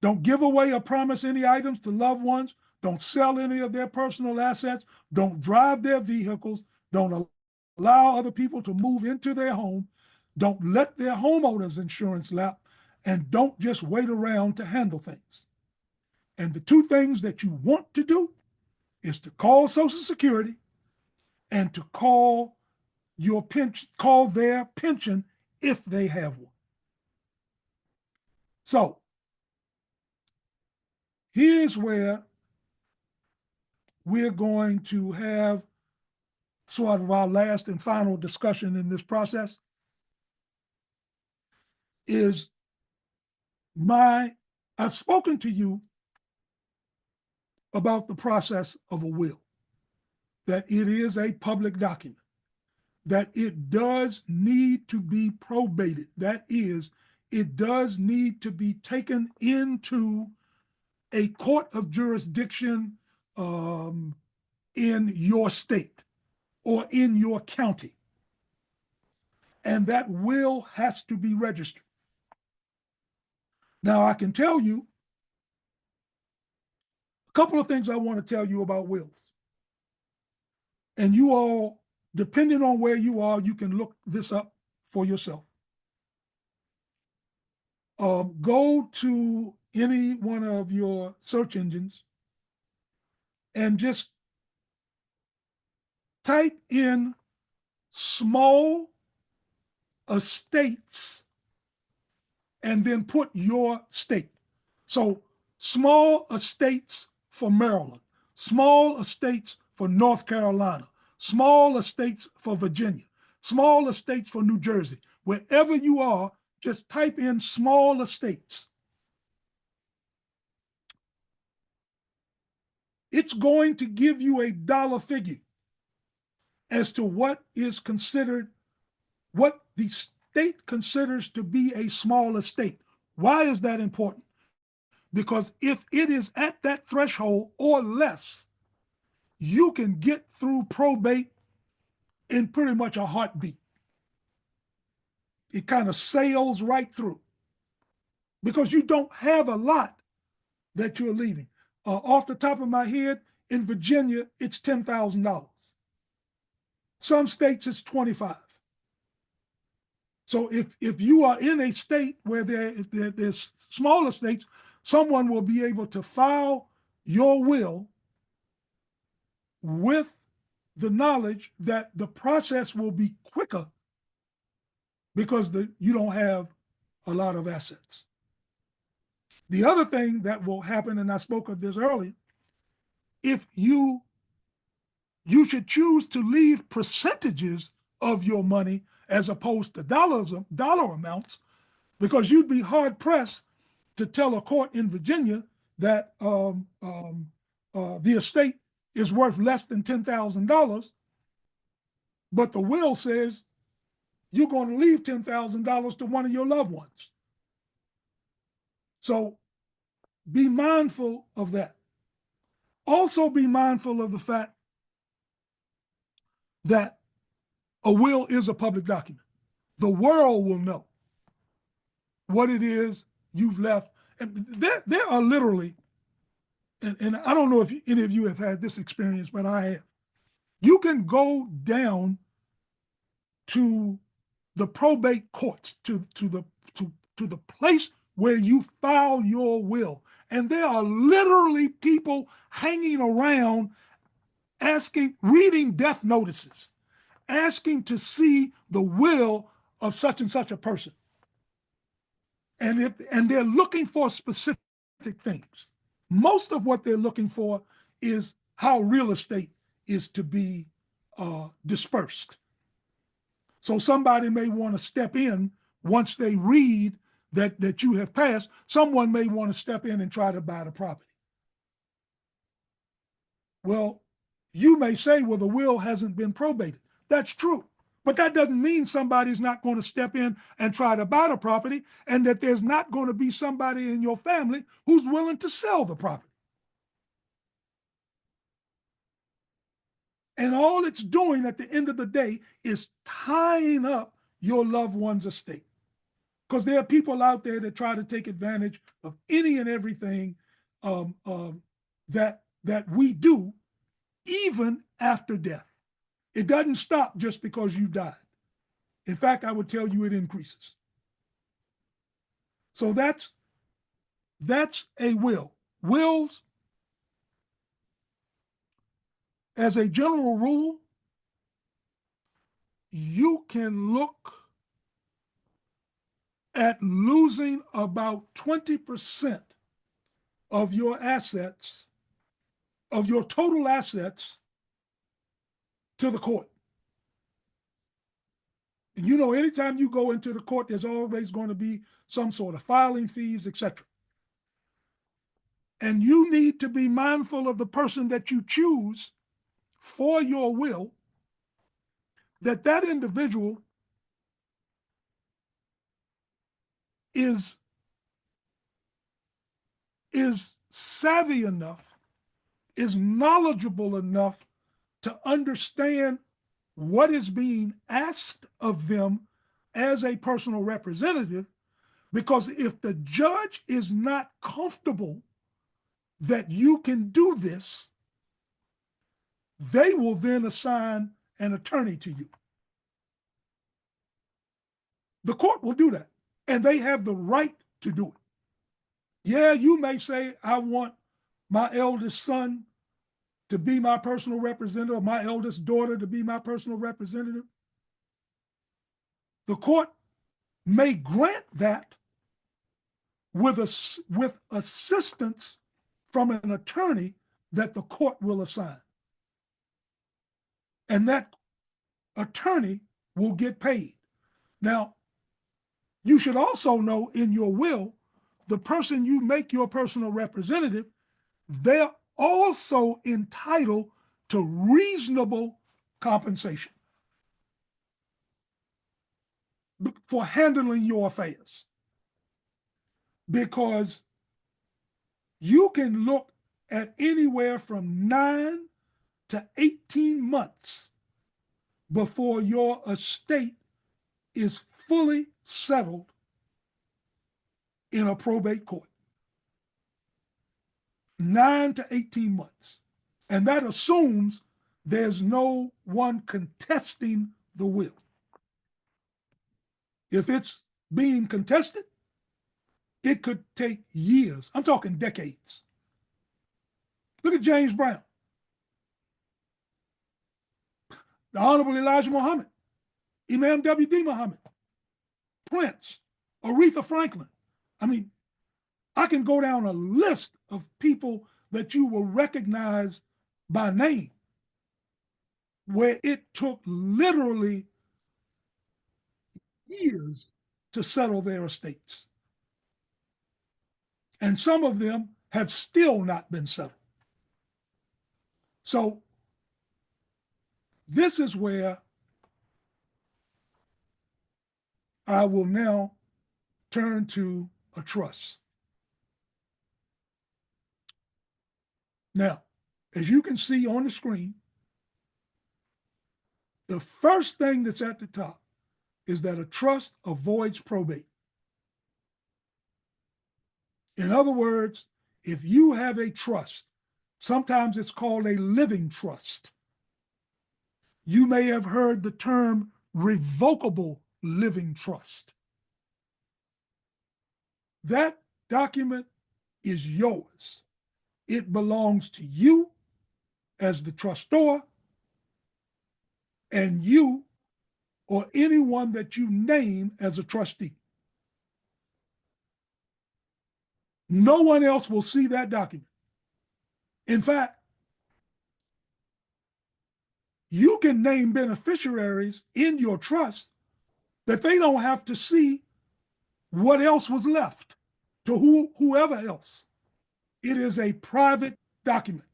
Don't give away or promise any items to loved ones. Don't sell any of their personal assets. Don't drive their vehicles. Don't allow other people to move into their home. Don't let their homeowner's insurance lapse. And don't just wait around to handle things. And the 2 things that you want to do is to call Social Security and to call their pension if they have one. So here's where we're going to have sort of our last and final discussion in this process is I've spoken to you about the process of a will, that it is a public document, that it does need to be probated. That is, it does need to be taken into a court of jurisdiction in your state or in your county. And that will has to be registered. Now, I can tell you a couple of things I want to tell you about wills. And you all, depending on where you are, you can look this up for yourself. Go to any one of your search engines and just type in small estates and then put your state. So small estates for Maryland, small estates for North Carolina, small estates for Virginia, small estates for New Jersey. Wherever you are, just type in small estates. It's going to give you a dollar figure as to what is considered, what the state considers to be a small estate. Why is that important? Because if it is at that threshold or less, you can get through probate in pretty much a heartbeat. It kind of sails right through because you don't have a lot that you're leaving. Off the top of my head, in Virginia, it's $10,000. Some states it's 25. So if you are in a state where there's smaller states, someone will be able to file your will with the knowledge that the process will be quicker because you don't have a lot of assets. The other thing that will happen, and I spoke of this earlier, if you should choose to leave percentages of your money as opposed to dollar amounts, because you'd be hard pressed to tell a court in Virginia that the estate is worth less than $10,000, but the will says you're going to leave $10,000 to one of your loved ones. So be mindful of that. Also be mindful of the fact that a will is a public document. The world will know what it is you've left. And there are literally, and I don't know if any of you have had this experience, but I have. You can go down to the probate courts, to the place where you file your will, and there are literally people hanging around reading death notices, asking to see the will of such and such a person. And they're looking for specific things. Most of what they're looking for is how real estate is to be dispersed. So somebody may want to step in once they read that you have passed. Someone may want to step in and try to buy the property. Well, you may say, well, the will hasn't been probated. That's true. But that doesn't mean somebody's not going to step in and try to buy the property, and that there's not going to be somebody in your family who's willing to sell the property. And all it's doing at the end of the day is tying up your loved one's estate. Because there are people out there that try to take advantage of any and everything that we do, even after death. It doesn't stop just because you died. In fact, I would tell you it increases. So that's a will. Wills, as a general rule, you can look at losing about 20% of your assets, of your total assets, to the court. And you know, anytime you go into the court, there's always going to be some sort of filing fees, etc. And you need to be mindful of the person that you choose for your will, that individual is savvy enough, is knowledgeable enough to understand what is being asked of them as a personal representative, because if the judge is not comfortable that you can do this, they will then assign an attorney to you. The court will do that, and they have the right to do it. Yeah, you may say, I want my eldest son to be my personal representative, or my eldest daughter to be my personal representative. The court may grant that with assistance from an attorney that the court will assign. And that attorney will get paid. Now, you should also know in your will, the person you make your personal representative, they're also entitled to reasonable compensation for handling your affairs. Because you can look at anywhere from 9 to 18 months before your estate is fully settled in a probate court. 9 to 18 months. And that assumes there's no one contesting the will. If it's being contested, it could take years. I'm talking decades. Look at James Brown, the Honorable Elijah Muhammad, Imam W.D. Muhammad, Prince, Aretha Franklin. I mean, I can go down a list of people that you will recognize by name, where it took literally years to settle their estates. And some of them have still not been settled. So this is where I will now turn to a trust. Now, as you can see on the screen, the first thing that's at the top is that a trust avoids probate. In other words, if you have a trust, sometimes it's called a living trust. You may have heard the term revocable living trust. That document is yours. It belongs to you as the trustor, and you or anyone that you name as a trustee. No one else will see that document. In fact, you can name beneficiaries in your trust that they don't have to see what else was left to whoever else. It is a private document.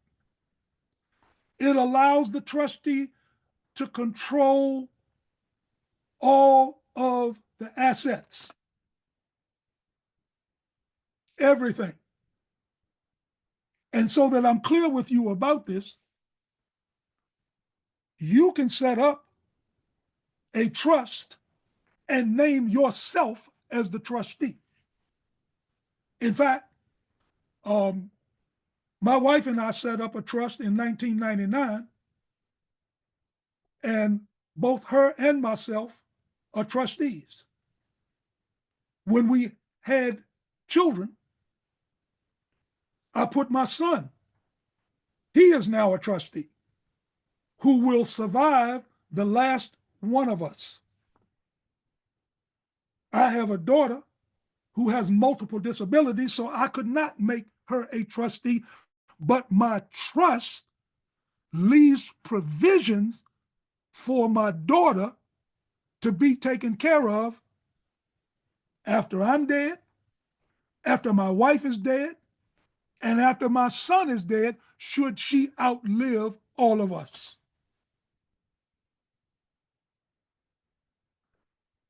It allows the trustee to control all of the assets, everything. And so that I'm clear with you about this, you can set up a trust and name yourself as the trustee. In fact, my wife and I set up a trust in 1999, and both her and myself are trustees. When we had children, I put my son, he is now a trustee, who will survive the last one of us. I have a daughter who has multiple disabilities, so I could not make her a trustee, but my trust leaves provisions for my daughter to be taken care of after I'm dead, after my wife is dead, and after my son is dead, should she outlive all of us.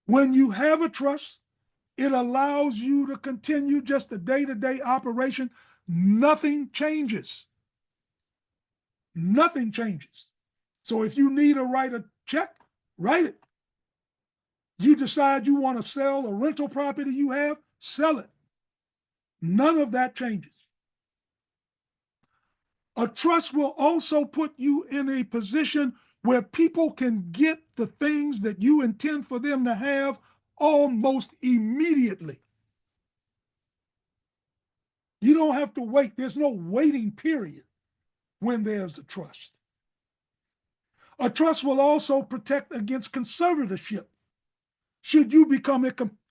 When you have a trust, it allows you to continue just the day-to-day operation. Nothing changes. Nothing changes. So if you need to write a check, write it. You decide you want to sell a rental property you have, sell it. None of that changes. A trust will also put you in a position where people can get the things that you intend for them to have almost immediately. You don't have to wait. There's no waiting period when there's a trust. A trust will also protect against conservatorship should you become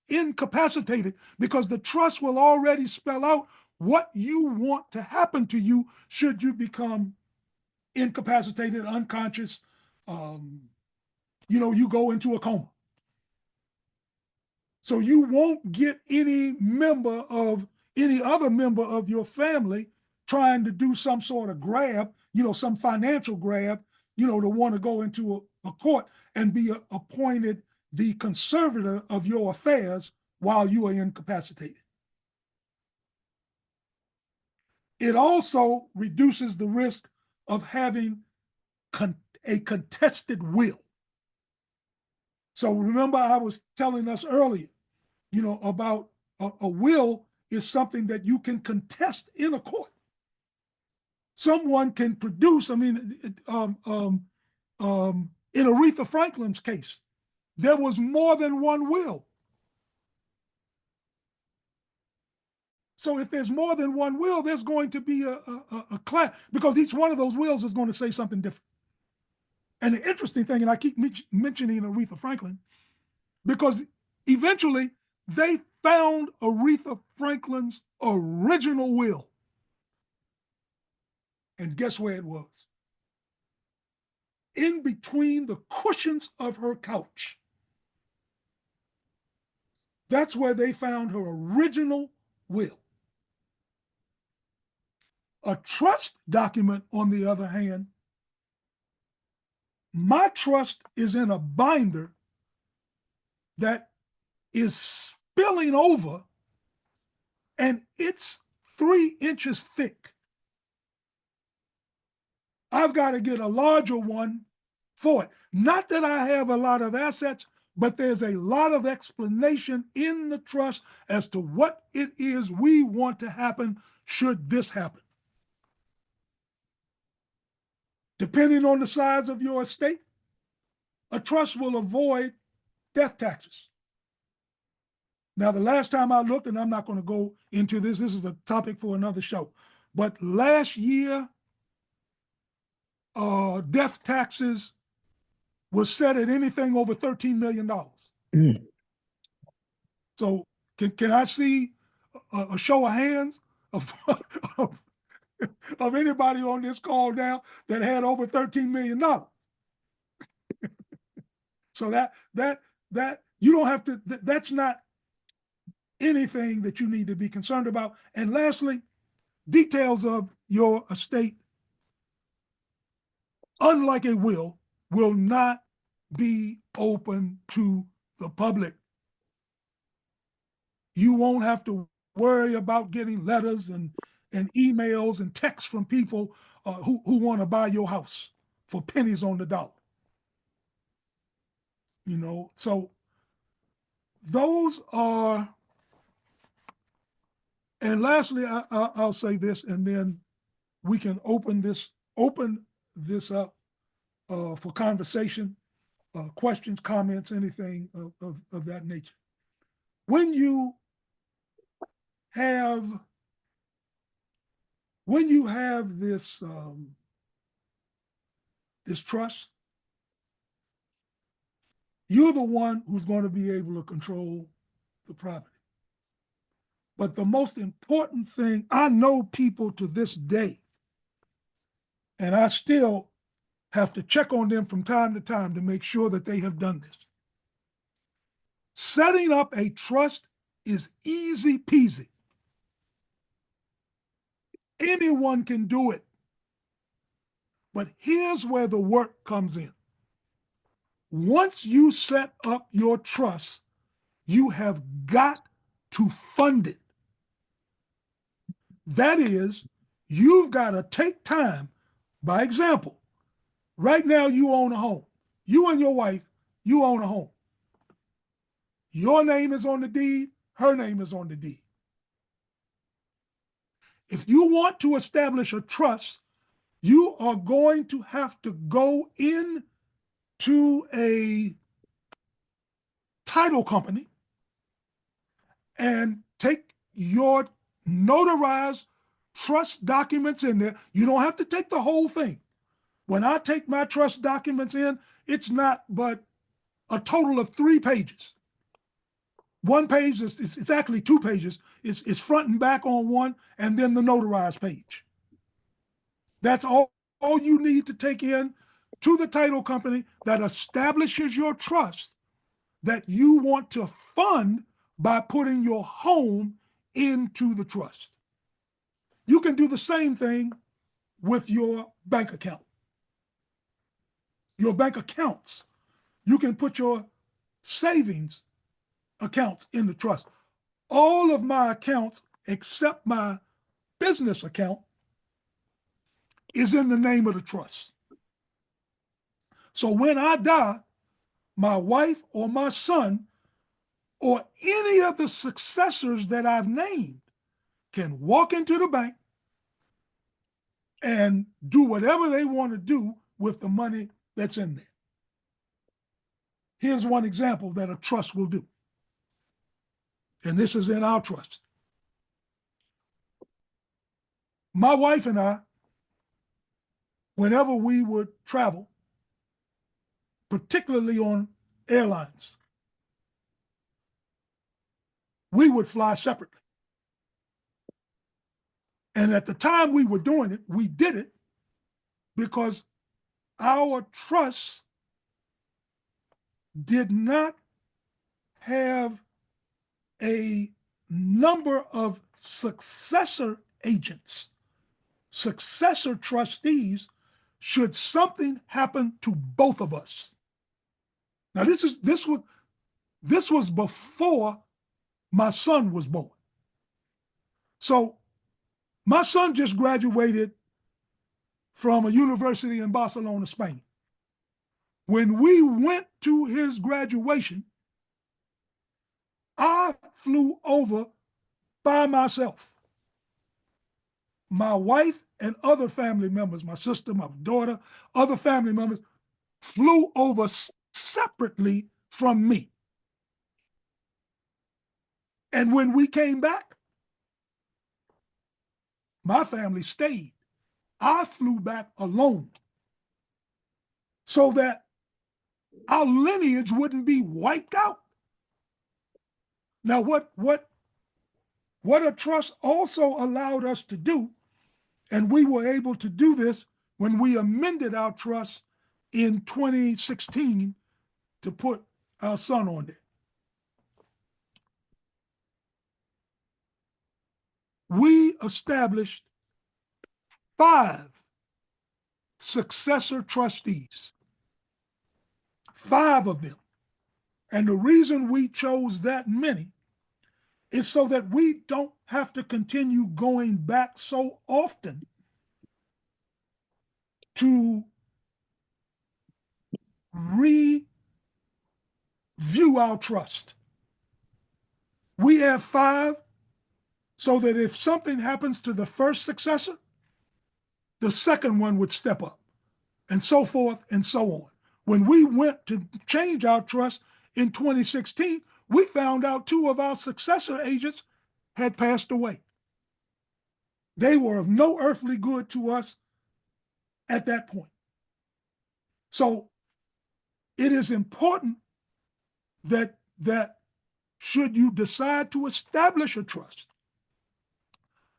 incapacitated, because the trust will already spell out what you want to happen to you should you become incapacitated, unconscious, you go into a coma. So you won't get any other member of your family trying to do some sort of grab, some financial grab, to want to go into a court and be appointed the conservator of your affairs while you are incapacitated. It also reduces the risk of having a contested will. So remember, I was telling us earlier, about a will is something that you can contest in a court. Someone can produce, in Aretha Franklin's case, there was more than one will. So if there's more than one will, there's going to be a clash, because each one of those wills is going to say something different. And the interesting thing, and I keep mentioning Aretha Franklin, because eventually they found Aretha Franklin's original will. And guess where it was? In between the cushions of her couch. That's where they found her original will. A trust document, on the other hand, my trust is in a binder that is spilling over, and it's 3 inches thick. I've got to get a larger one for it. Not that I have a lot of assets, but there's a lot of explanation in the trust as to what it is we want to happen should this happen. Depending on the size of your estate, a trust will avoid death taxes. Now, the last time I looked, and I'm not going to go into this is a topic for another show, but last year, death taxes was set at anything over $13 million. So can I see a show of hands of anybody on this call now that had over $13 million? So that you don't have to, that's not anything that you need to be concerned about. And lastly, details of your estate, unlike a will not be open to the public. You won't have to worry about getting letters and emails and texts from people who want to buy your house for pennies on the dollar. You know, so those are, and lastly, I'll say this, and then we can open this up for conversation, questions, comments, anything of that nature. When you have this this trust, you're the one who's going to be able to control the property. But the most important thing, I know people to this day, and I still have to check on them from time to time to make sure that they have done this. Setting up a trust is easy peasy. Anyone can do it. But here's where the work comes in. Once you set up your trust, you have got to fund it. That is, you've got to take time. By example, right now you own a home. You and your wife, you own a home. Your name is on the deed, her name is on the deed. If you want to establish a trust, you are going to have to go into a title company and take your notarized trust documents in there. You don't have to take the whole thing. When I take my trust documents in, it's not but a total of 3 pages. One page it's actually 2 pages. It's front and back on one, and then the notarized page. That's all you need to take in to the title company that establishes your trust that you want to fund by putting your home into the trust. You can do the same thing with your bank account. Your bank accounts. You can put your savings accounts in the trust. All of my accounts, except my business account, is in the name of the trust. So when I die, my wife or my son or any of the successors that I've named can walk into the bank and do whatever they want to do with the money that's in there. Here's one example that a trust will do. And this is in our trust. My wife and I, whenever we would travel, particularly on airlines, we would fly separately. And at the time we were doing it, we did it because our trust did not have a number of successor agents, successor trustees, should something happen to both of us. Now, this was before my son was born. So my son just graduated from a university in Barcelona, Spain. When we went to his graduation, I flew over by myself. My wife and other family members, my sister, my daughter, other family members, flew over separately from me. And when we came back, my family stayed. I flew back alone so that our lineage wouldn't be wiped out. Now, what a trust also allowed us to do, and we were able to do this when we amended our trust in 2016 to put our son on there. We established 5 successor trustees, 5 of them. And the reason we chose that many is so that we don't have to continue going back so often to review our trust. We have 5 so that if something happens to the first successor, the second one would step up, and so forth and so on. When we went to change our trust in 2016, we found out 2 of our successor agents had passed away. They were of no earthly good to us at that point. So it is important that should you decide to establish a trust,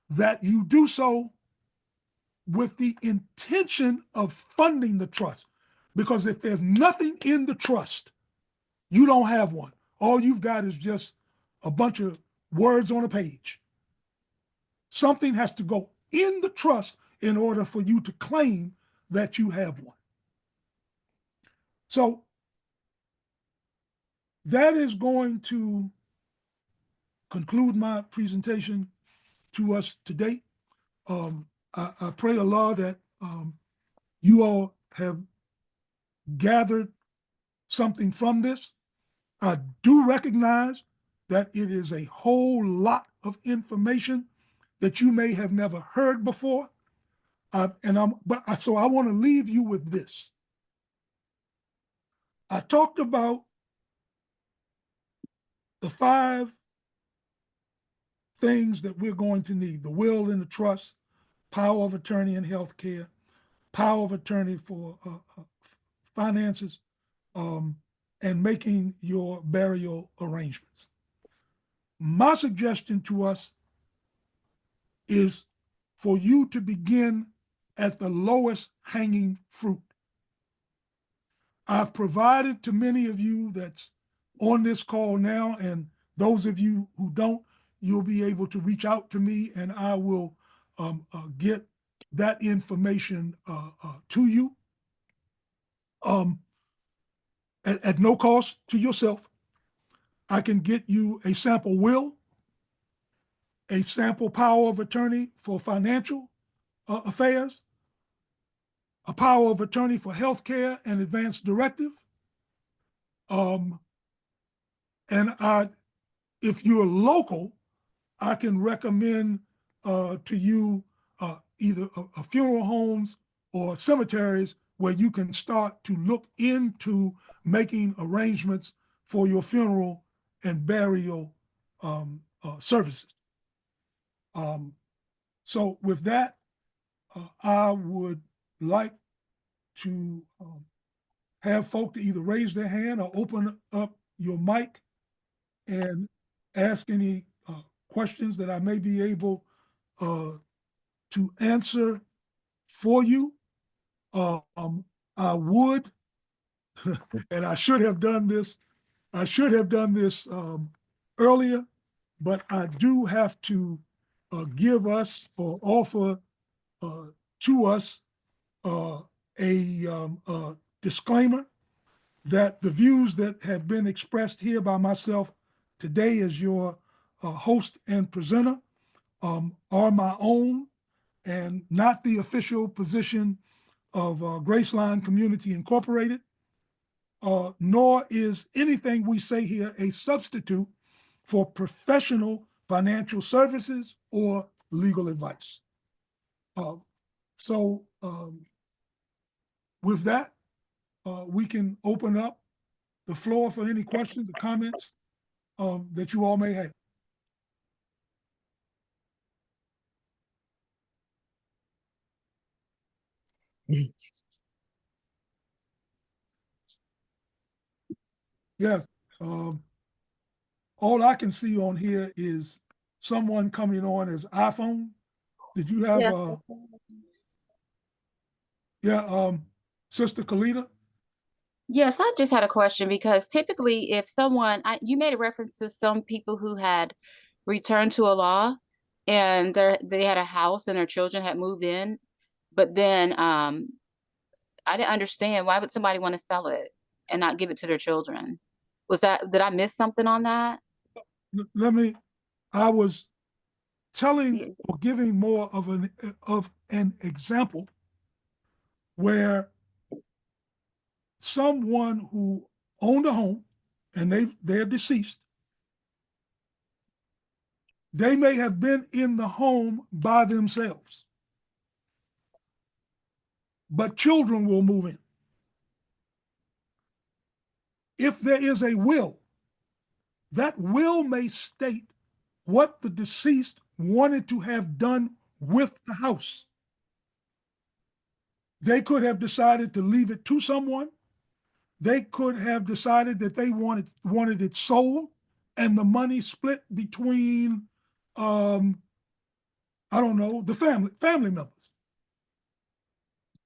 that you do so with the intention of funding the trust. Because if there's nothing in the trust, you don't have one. All you've got is just a bunch of words on a page. Something has to go in the trust in order for you to claim that you have one. So that is going to conclude my presentation to us today. I pray Allah that you all have gathered something from this. I do recognize that it is a whole lot of information that you may have never heard before. So I want to leave you with this. I talked about the 5 things that we're going to need: the will and the trust, power of attorney in healthcare, power of attorney for finances, and making your burial arrangements. My suggestion to us is for you to begin at the lowest hanging fruit. I've provided to many of you that's on this call now, and those of you who don't, you'll be able to reach out to me and I will get that information to you at no cost to yourself. I can get you a sample will, a sample power of attorney for financial affairs, a power of attorney for healthcare and advance directive. And if you're local, I can recommend to you either a funeral homes or cemeteries where you can start to look into making arrangements for your funeral and burial services. So with that, I would like to have folk to either raise their hand or open up your mic and ask any questions that I may be able to answer for you. I would, and I should have done this. Earlier, but I do have to give us or offer to us a disclaimer that the views that have been expressed here by myself today as your host and presenter are my own and not the official position of Graceline Community Incorporated, nor is anything we say here a substitute for professional financial services or legal advice. So with that, we can open up the floor for any questions or comments that you all may have. Yes. All I can see on here is someone coming on as iPhone. Did you have, Sister Kalita? Yes, I just had a question because typically if someone, you made a reference to some people who had returned to Allah and they had a house and their children had moved in, but then I didn't understand why would somebody want to sell it and not give it to their children? Did I miss something on that? I was telling Yeah. or giving more of an example where someone who owned a home and they're deceased, they may have been in the home by themselves, but children will move in. If there is a will, that will may state what the deceased wanted to have done with the house. They could have decided to leave it to someone. They could have decided that they wanted it sold and the money split between, I don't know, the family members.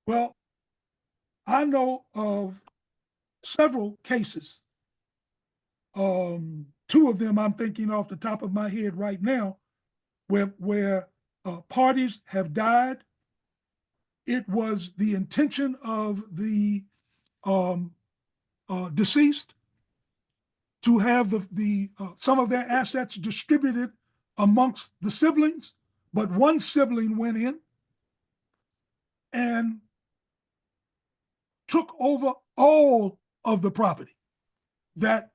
Well, I know of several cases. Two of them I'm thinking off the top of my head right now, where parties have died. It was the intention of the deceased to have the some of their assets distributed amongst the siblings, but one sibling went in and took over all of the property that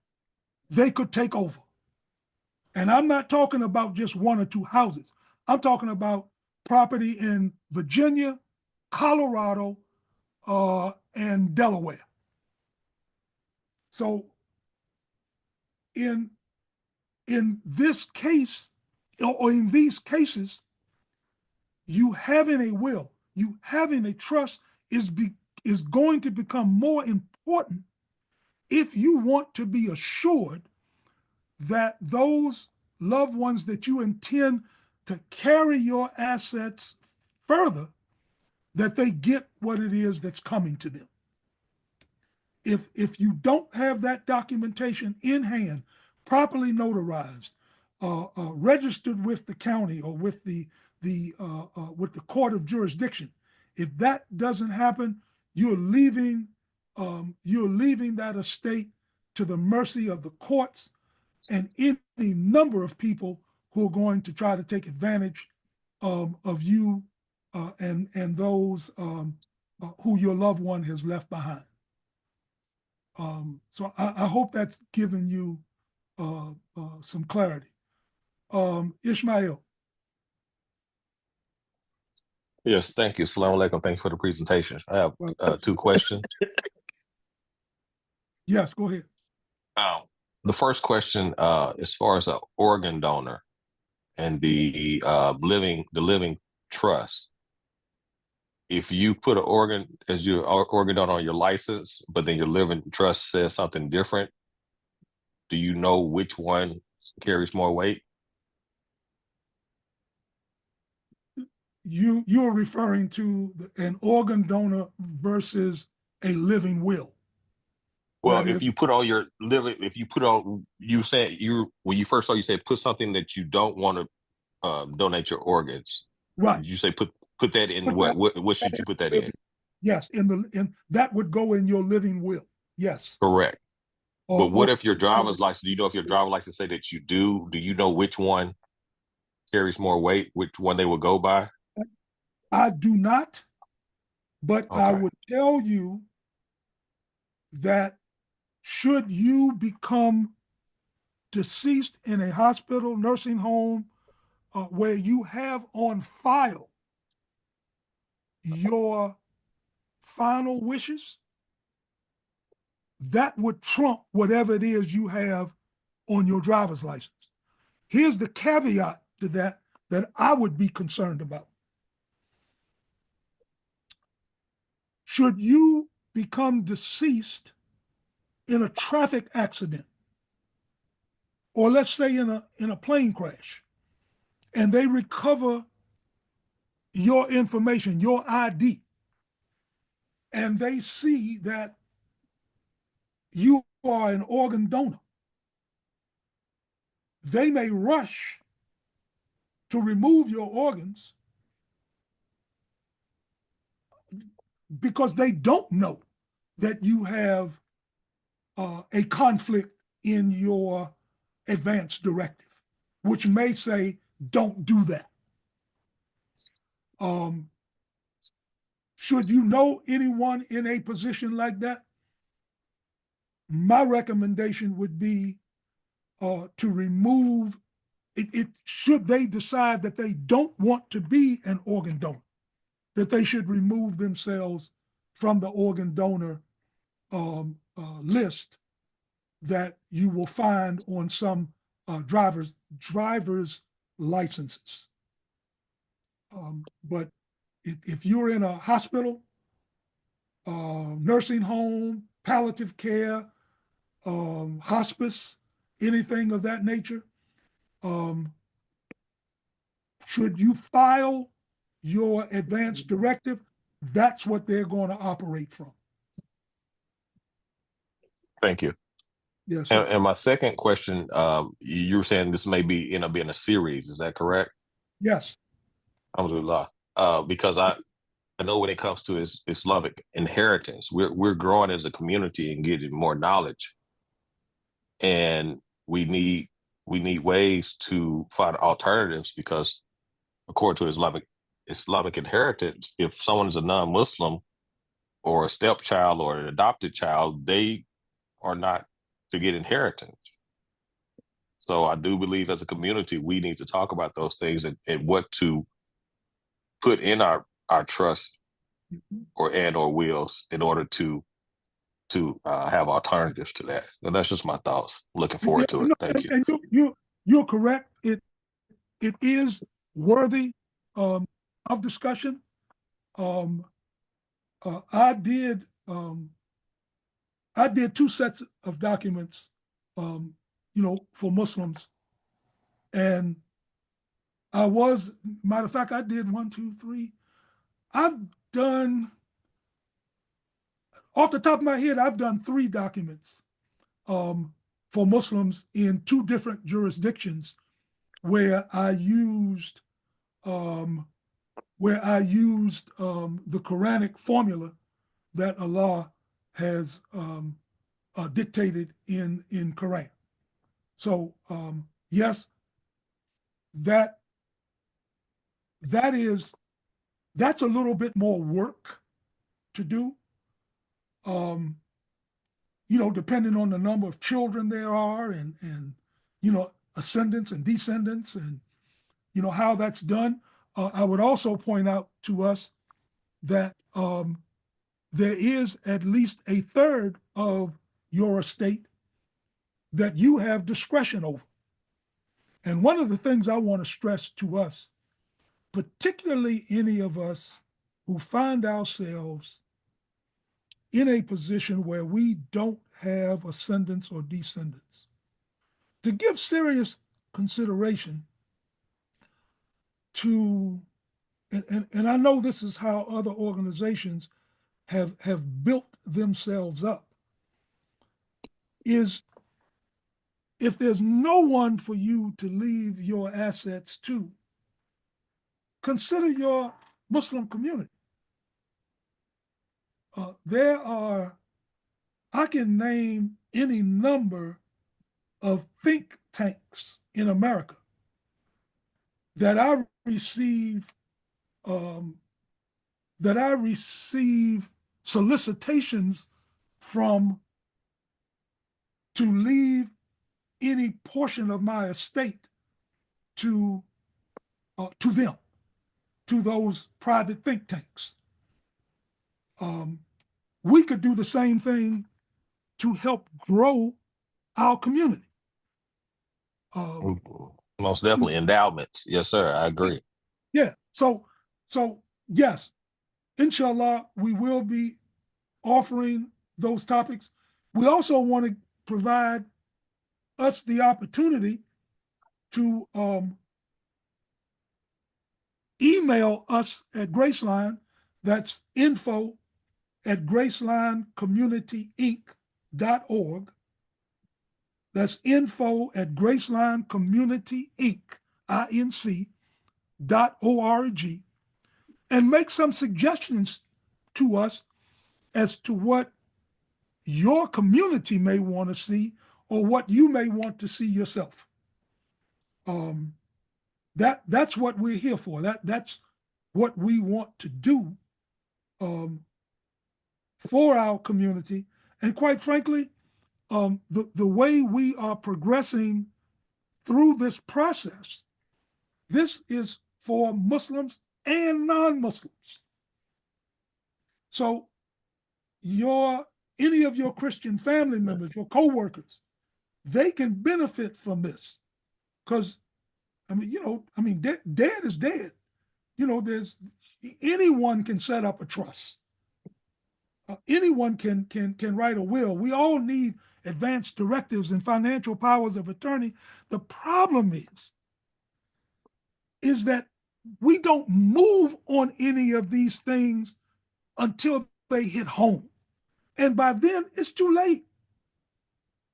they could take over. And I'm not talking about just one or two houses. I'm talking about property in Virginia, Colorado, and Delaware. So in this case, or in these cases, you having a will, you having a trust is going to become more important if you want to be assured that those loved ones that you intend to carry your assets further, that they get what it is that's coming to them. If you don't have that documentation in hand, properly notarized, registered with the county or with the court of jurisdiction, if that doesn't happen, you're leaving that estate to the mercy of the courts and any number of people who are going to try to take advantage of you and those who your loved one has left behind. So I hope that's given you some clarity. Ishmael. Yes, thank you. Assalamu alaikum. Thanks for the presentation. I have two questions. Yes, go ahead. The first question, as far as an organ donor and the living trust, if you put an organ as your organ donor on your license, but then your living trust says something different, do you know which one carries more weight? You're referring to an organ donor versus a living will. Well, if you put on your living, you said when you first saw, you said put something that you don't want to donate your organs. Right. Did you say put that in what should you put that in? Yes, in that would go in your living will. Yes. Correct. But what if your driver's license, do you know if your driver's license say that you do you know which one carries more weight, which one they will go by? I do not, but Okay. I would tell you that should you become deceased in a hospital, nursing home, where you have on file your final wishes, that would trump whatever it is you have on your driver's license. Here's the caveat to that I would be concerned about. Should you become deceased in a traffic accident, or let's say in a plane crash, and they recover your information, your ID, and they see that you are an organ donor, they may rush to remove your organs because they don't know that you have a conflict in your advance directive, which may say, don't do that. Should you know anyone in a position like that, my recommendation would be to remove it. Should they decide that they don't want to be an organ donor, that they should remove themselves from the organ donor list that you will find on some driver's licenses. But if you're in a hospital, nursing home, palliative care, hospice, anything of that nature, should you file your advance directive, that's what they're going to operate from. Thank you. Yes. And my second question, you were saying this may be end up being a series. Is that correct? Yes. Alhamdulillah. Because I know when it comes to Islamic inheritance, we're growing as a community and getting more knowledge, and we need ways to find alternatives, because according to Islamic inheritance, if someone is a non-Muslim or a stepchild or an adopted child, they are not to get inheritance. So I do believe as a community, we need to talk about those things and what to put in our trust or wills in order to have alternatives to that. And that's just my thoughts. Looking forward to it. Thank you. And you're correct. It is worthy of discussion. I did 2 sets of documents, for Muslims, and matter of fact, I did 1, 2, 3. I've done, off the top of my head, I've done 3 documents for Muslims in 2 different jurisdictions where I used the Quranic formula that Allah has dictated in Quran. So yes, that's a little bit more work to do. Depending on the number of children there are, and ascendants and descendants, and how that's done. I would also point out to us that there is at least a third of your estate that you have discretion over. And one of the things I want to stress to us, particularly any of us who find ourselves in a position where we don't have ascendants or descendants, to give serious consideration to, and I know this is how other organizations have built themselves up, is if there's no one for you to leave your assets to, consider your Muslim community. I can name any number of think tanks in America that I receive solicitations from to leave any portion of my estate to them, to those private think tanks. We could do the same thing to help grow our community. Most definitely endowments. Yes, sir. I agree. Yeah. So yes, inshallah, we will be offering those topics. We also want to provide us the opportunity to email us at Graceline. That's info@GracelineCommunityInc.com. graceline.org. That's info@GracelineCommunityInc.org, and make some suggestions to us as to what your community may want to see or what you may want to see yourself. That's what we're here for. That's what we want to do for our community. And quite frankly, the way we are progressing through this process, this is for Muslims and non-Muslims. So any of your Christian family members, your co-workers, they can benefit from this. Because, dead is dead. Anyone can set up a trust. Anyone can write a will. We all need advanced directives and financial powers of attorney. The problem is that we don't move on any of these things until they hit home. And by then, it's too late.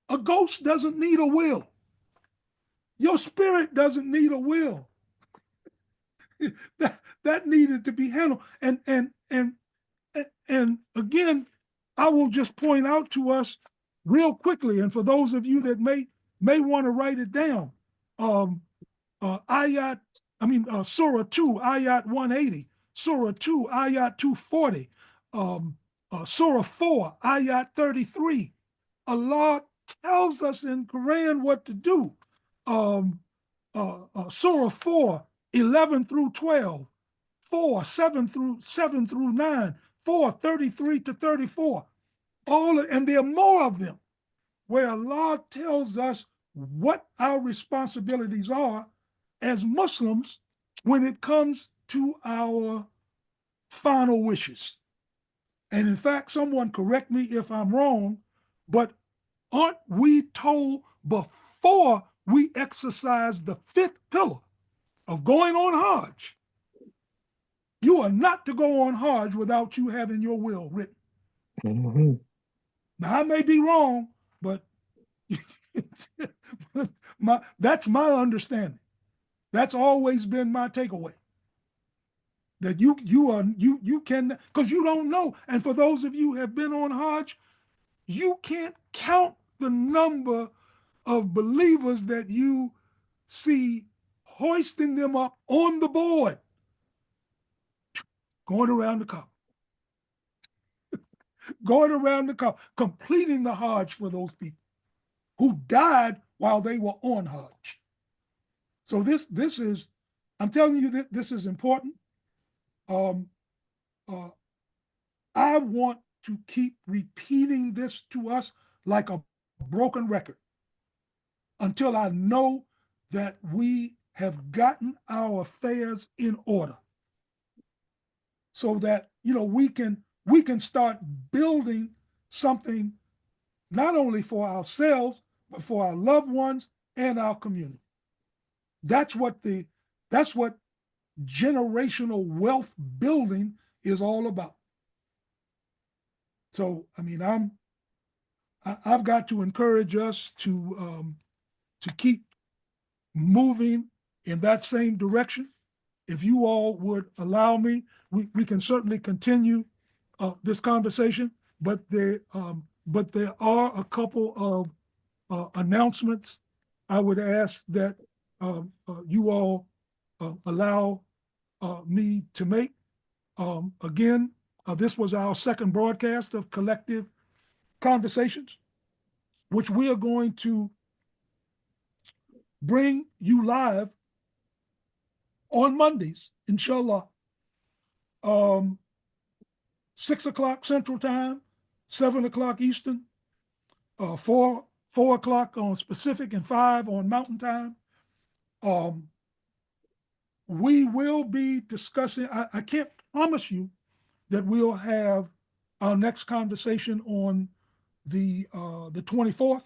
A ghost doesn't need a will. Your spirit doesn't need a will. that needed to be handled. And again, I will just point out to us real quickly, and for those of you that may want to write it down, Surah 2, Ayat 180, Surah 2, Ayat 240, Surah 4, Ayat 33. Allah tells us in Quran what to do. Surah 4, 11 through 12, 4, 7 through 9, 4, 33 to 34. And there are more of them where Allah tells us what our responsibilities are as Muslims when it comes to our final wishes. And in fact, someone correct me if I'm wrong, but aren't we told before we exercise the fifth pillar of going on Hajj, you are not to go on Hajj without you having your will written? Mhm. Now, I may be wrong, but that's my understanding. That's always been my takeaway. That you can, because you don't know. And for those of you who have been on Hajj, you can't count the number of believers that you see hoisting them up on the board, going around the Kaaba, completing the Hajj for those people who died while they were on Hajj. So this is, I'm telling you that this is important. I want to keep repeating this to us like a broken record until I know that we have gotten our affairs in order, so that we can start building something not only for ourselves but for our loved ones and our community. That's what generational wealth building is all about. So, I've got to encourage us to keep moving in that same direction. If you all would allow me, we can certainly continue this conversation, but there are a couple of announcements I would ask that you all allow me to make. Again, this was our second broadcast of Collective Conversations, which we are going to bring you live on Mondays, inshallah. 6 o'clock Central Time, 7 o'clock Eastern, 4 o'clock on Pacific, and 5 on Mountain Time. We will be discussing, I can't promise you that we'll have our next conversation on the 24th,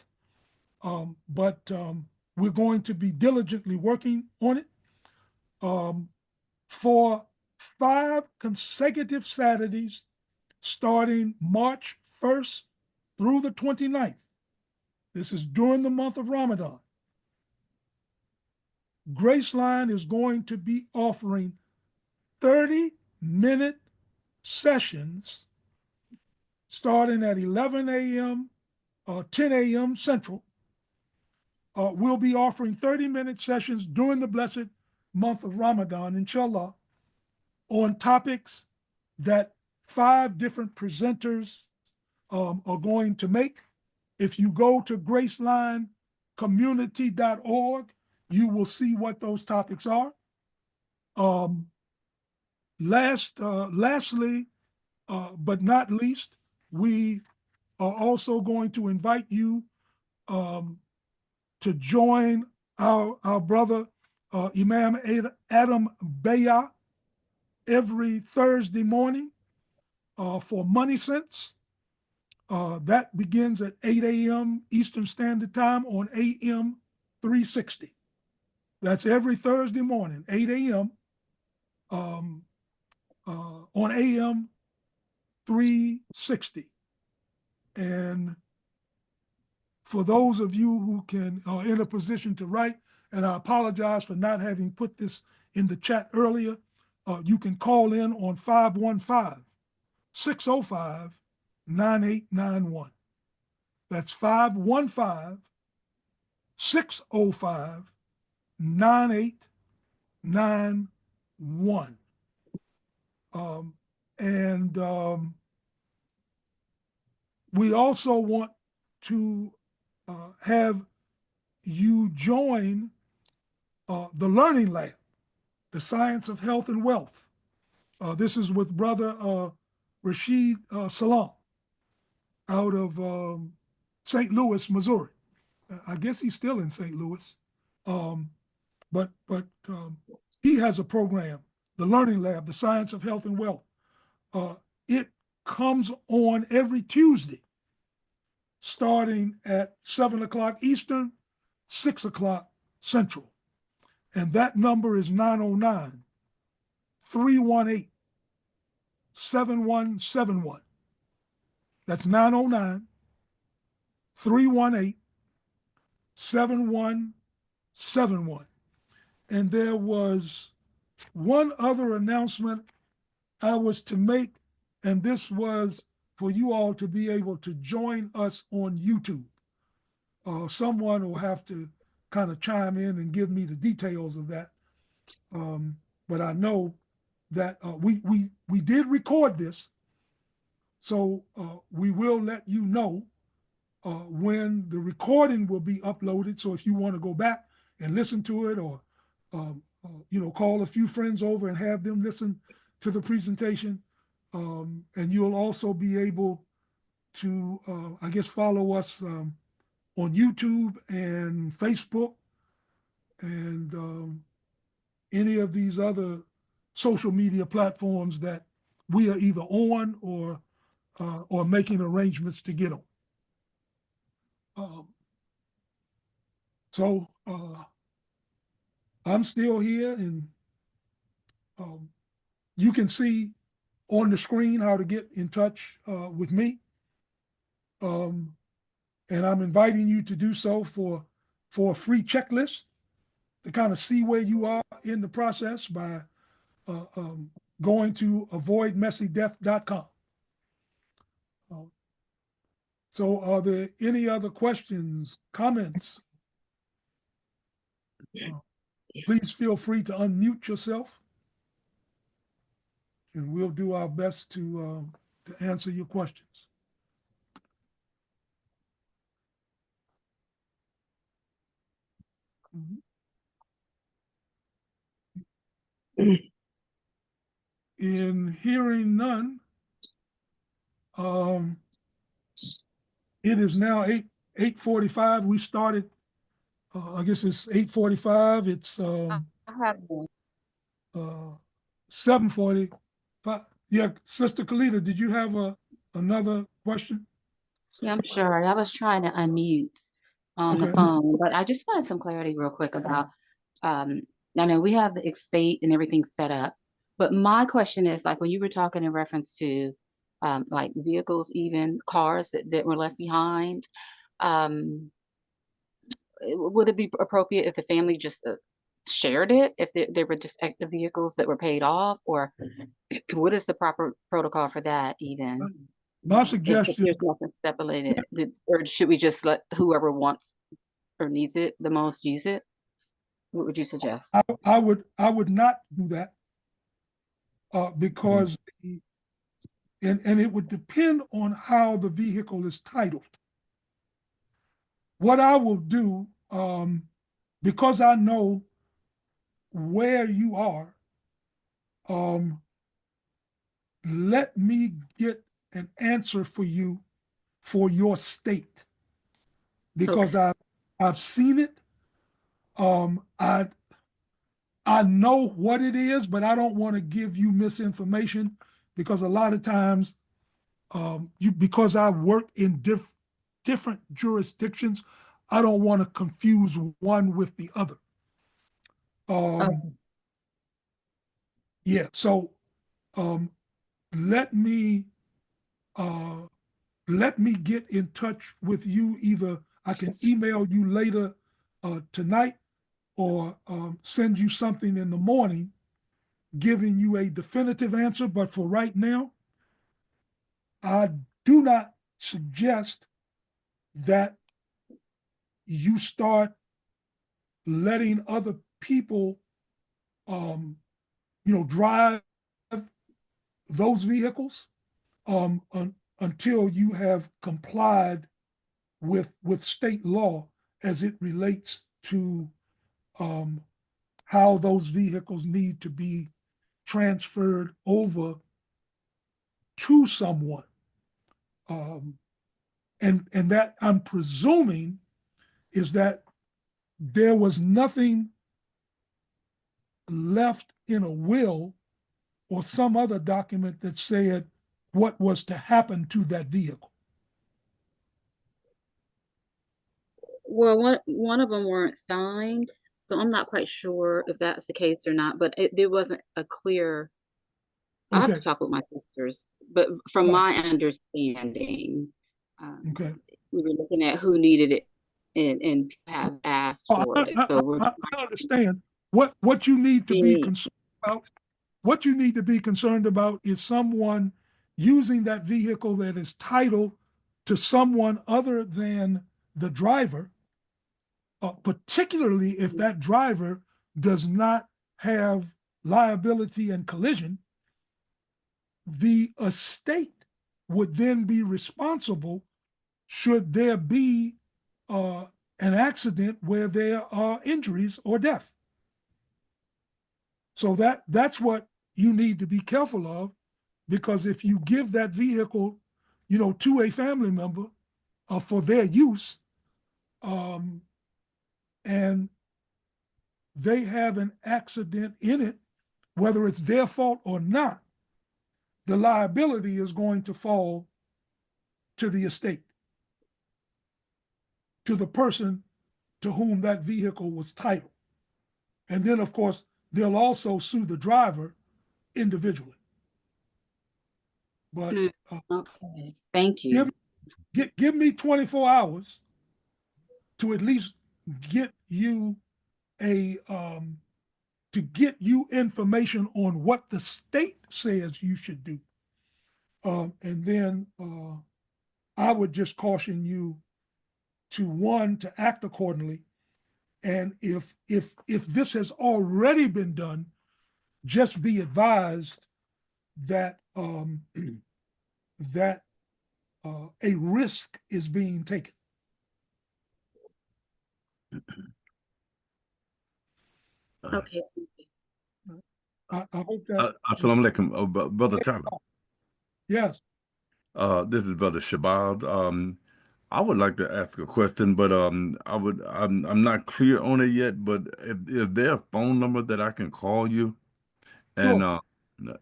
but we're going to be diligently working on it. For 5 consecutive Saturdays, starting March 1st through the 29th, this is during the month of Ramadan, Graceline is going to be offering 30-minute sessions starting at 11 a.m., 10 a.m. Central. We'll be offering 30-minute sessions during the blessed month of Ramadan, inshallah, on topics that 5 different presenters are going to make. If you go to gracelinecommunity.org, you will see what those topics are. Lastly, but not least, we are also going to invite you to join our brother Imam Adam Baya every Thursday morning for Money Sense. That begins at 8 a.m. Eastern Standard Time on AM 360. That's every Thursday morning, 8 a.m. On AM 360. And for those of you who are in a position to write, and I apologize for not having put this in the chat earlier, you can call in on 515-605-9891. That's 515-605-9891. We also want to have you join the Learning Lab, the Science of Health and Wealth. This is with Brother Rashid Salam out of St. Louis, Missouri. I guess he's still in St. Louis. But he has a program, the Learning Lab, the Science of Health and Wealth. It comes on every Tuesday, starting at 7 o'clock Eastern, 6 o'clock Central. And that number is 909-318-7171. That's 909-318-7171. And there was one other announcement I was to make, and this was for you all to be able to join us on YouTube. Someone will have to kind of chime in and give me the details of that. But I know that we did record this, so we will let you know when the recording will be uploaded. So if you want to go back and listen to it, or call a few friends over and have them listen to the presentation, and you'll also be able to, I guess, follow us on YouTube and Facebook and any of these other social media platforms that we are either on or making arrangements to get on. So I'm still here, and you can see on the screen how to get in touch with me. And I'm inviting you to do so for a free checklist to kind of see where you are in the process by going to avoidmessydeath.com. So are there any other questions, comments? Please feel free to unmute yourself, and we'll do our best to answer your questions. In hearing none, it is now 8:45. We started, I guess it's 8:45. It's I have one. 7:45. Yeah, Sister Kalita, did you have another question? Yeah, I'm sure. I was trying to unmute on the Okay. phone, but I just wanted some clarity real quick about, I know we have the estate and everything set up, but my question is, like, when you were talking in reference to like vehicles, even cars that were left behind. Would it be appropriate if the family just shared it, if they were just active vehicles that were paid off, or what is the proper protocol for that even? My If suggestion, there's nothing stipulated, or should we just let whoever wants or needs it the most use it? What would you suggest? I would not do that because and it would depend on how the vehicle is titled. What I will do, because I know where you are, let me get an answer for you for your state because I've seen it. I know what it is, but I don't want to give you misinformation because a lot of times, because I work in different jurisdictions, I don't want to confuse one with the other. Yeah, so let me get in touch with you. Either I can email you later tonight or send you something in the morning giving you a definitive answer. But for right now, I do not suggest that you start letting other people, drive those vehicles until you have complied with state law as it relates to how those vehicles need to be transferred over to someone. And that I'm presuming is that there was nothing left in a will or some other document that said what was to happen to that vehicle. Well, one of them weren't signed, so I'm not quite sure if that's the case or not, but there wasn't a clear. I have Okay. to talk with my sisters, but from Right. my understanding, Okay. we were looking at who needed it and have asked for it. So we're I understand what you need to be seeing. concerned about. What you need to be concerned about is someone using that vehicle that is titled to someone other than the driver, particularly if that driver does not have liability and collision. The estate would then be responsible should there be an accident where there are injuries or death. So that's what you need to be careful of, because if you give that vehicle, to a family member for their use, and they have an accident in it, whether it's their fault or not, the liability is going to fall to the estate, to the person to whom that vehicle was titled. And then, of course, they'll also sue the driver individually. But Okay, thank you. give me 24 hours to at least get you to get you information on what the state says you should do. And then I would just caution you to act accordingly. And if this has already been done, just be advised that that a risk is being taken. Okay. I hope that. Assalamu alaikum, Brother Tyler. Yes. This is Brother Shabazz. I would like to ask a question, but I'm not clear on it yet. But is there a phone number that I can call you and Sure.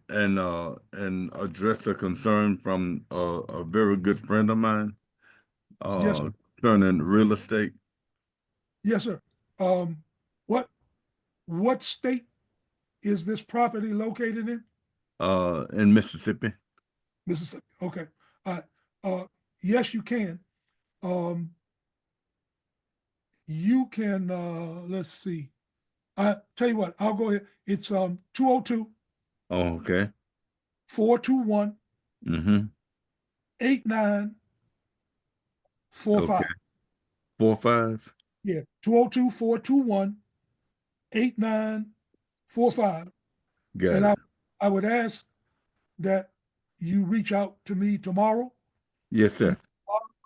and address a concern from a very good friend of mine Yes, sir. concerning real estate? Yes, sir. What state is this property located in? In Mississippi. Mississippi. Okay. Yes, you can. You can, let's see. I tell you what, I'll go ahead. It's 202 Oh, okay. 421 Mm-hmm. 8945. Okay. 4-5. Yeah, 202 421 8945. Got And it. I would ask that you reach out to me tomorrow Yes, sir.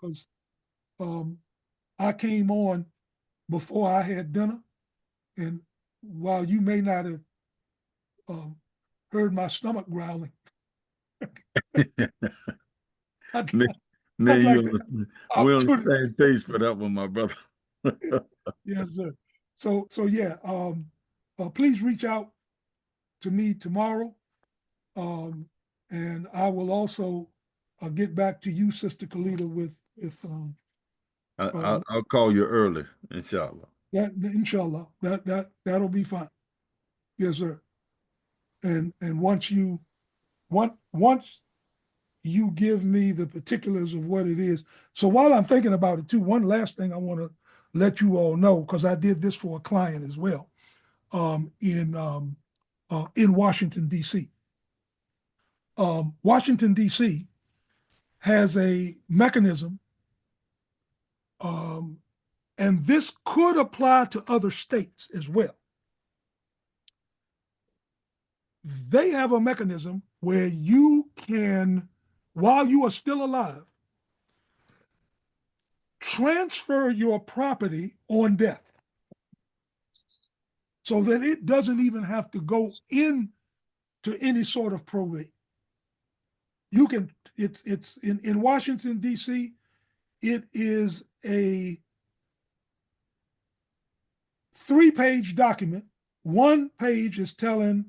because I came on before I had dinner. And while you may not have um, heard my stomach growling, I'd, Me, me I'd and like you, the we're on the opportunity. same page for that one, my brother. Yes, sir. So yeah, please reach out to me tomorrow. And I will also get back to you, Sister Kalita, with if I'll call you early, inshallah. that inshallah that'll be fine. Yes, sir. And once you give me the particulars of what it is. So while I'm thinking about it too, one last thing I want to let you all know, because I did this for a client as well, in Washington, D.C. Washington, D.C. has a mechanism, and this could apply to other states as well. They have a mechanism where you can, while you are still alive, transfer your property on death so that it doesn't even have to go into any sort of probate. You can, it's in Washington, D.C., it is a 3-page document. One page is telling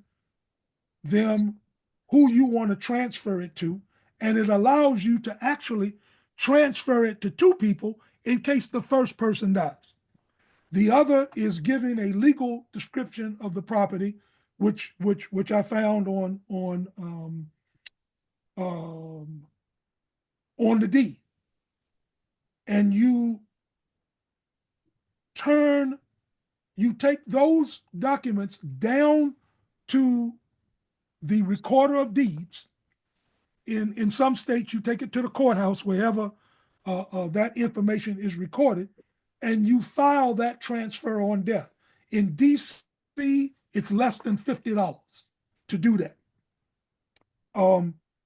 them who you want to transfer it to, and it allows you to actually transfer it to 2 people in case the first person dies. The other is giving a legal description of the property, which I found on the deed, and you take those documents down to the recorder of deeds. In some states, you take it to the courthouse, wherever that information is recorded, and you file that transfer on death. In DC, it's less than $50 to do that.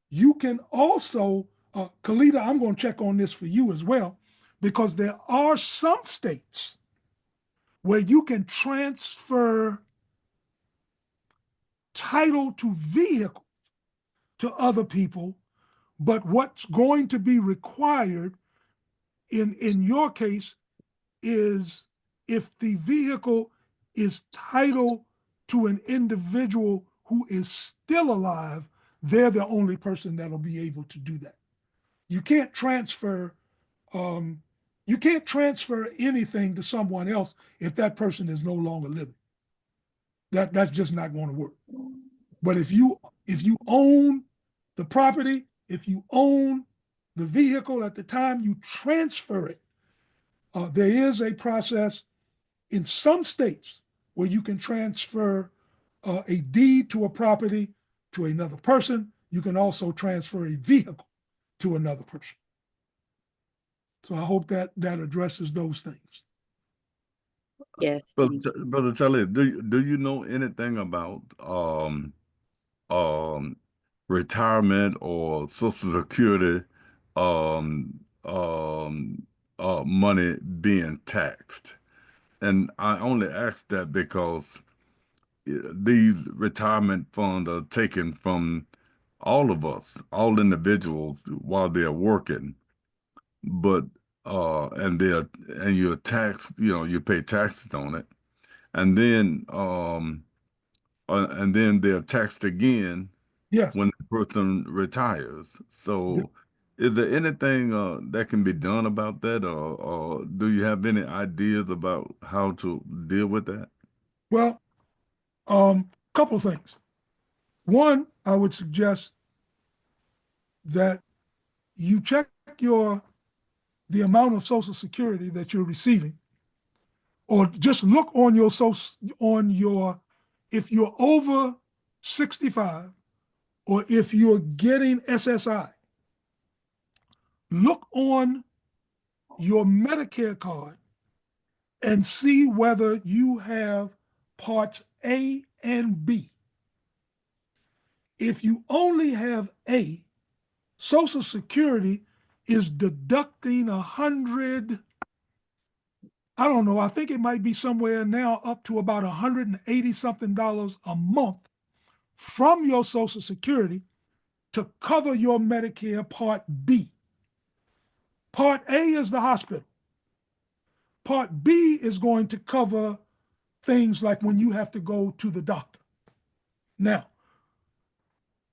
You can also, Kalita, I'm going to check on this for you as well, because there are some states where you can transfer title to vehicles to other people, but what's going to be required in your case is if the vehicle is titled to an individual who is still alive, they're the only person that'll be able to do that. You can't transfer anything to someone else if that person is no longer living. That's just not going to work. But if you own the property, if you own the vehicle at the time you transfer it, there is a process in some states where you can transfer a deed to a property to another person. You can also transfer a vehicle to another person. So I hope that addresses those things. Yes. Brother Charlie, do you know anything about retirement or Social Security money being taxed? And I only ask that because these retirement funds are taken from all of us, all individuals while they're working, but and you're taxed, you pay taxes on it, and then they're taxed again Yes. when the person retires. So is there anything that can be done about that, or do you have any ideas about how to deal with that? Well, couple of things. One, I would suggest that you check the amount of Social Security that you're receiving, or just look on if you're over 65, or if you're getting SSI, look on your Medicare card and see whether you have parts A and B. If you only have A, Social Security is deducting 100, I don't know, I think it might be somewhere now up to about $180 something a month from your Social Security to cover your Medicare Part B. Part A is the hospital. Part B is going to cover things like when you have to go to the doctor. Now,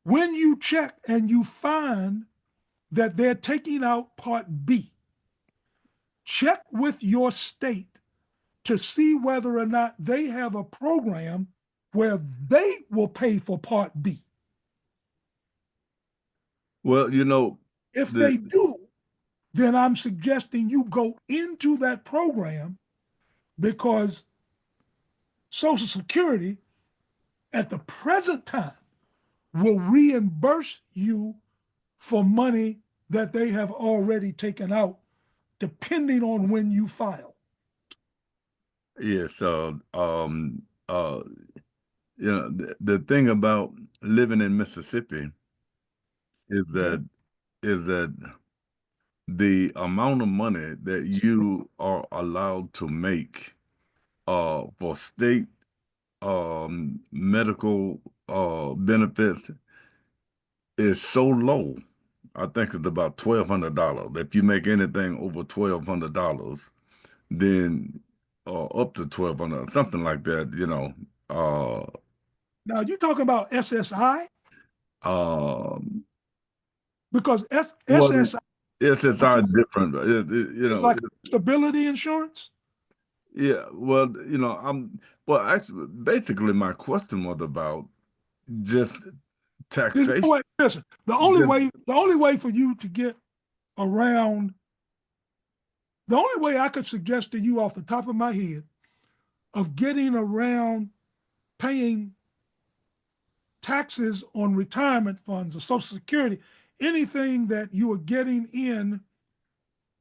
when you check and you find that they're taking out Part B, check with your state to see whether or not they have a program where they will pay for Part B. Well, you know, If they do, then I'm suggesting you go into that program, because Social Security at the present time will reimburse you for money that they have already taken out, depending on when you file. yes, you know, the thing about living in Mississippi is that the amount of money that you are allowed to make for state medical benefits is so low. I think it's about $1,200. If you make anything over $1,200, then up to 1,200, something like that, you know. Now, you talking about SSI? Um, Because well, SSI SSI is different. You is know, like stability insurance. yeah. Well, you know, well, actually, basically, my question was about just There's no taxation. way, listen, the only way for you to get around, the only way I could suggest to you off the top of my head of getting around paying taxes on retirement funds or Social Security, anything that you are getting in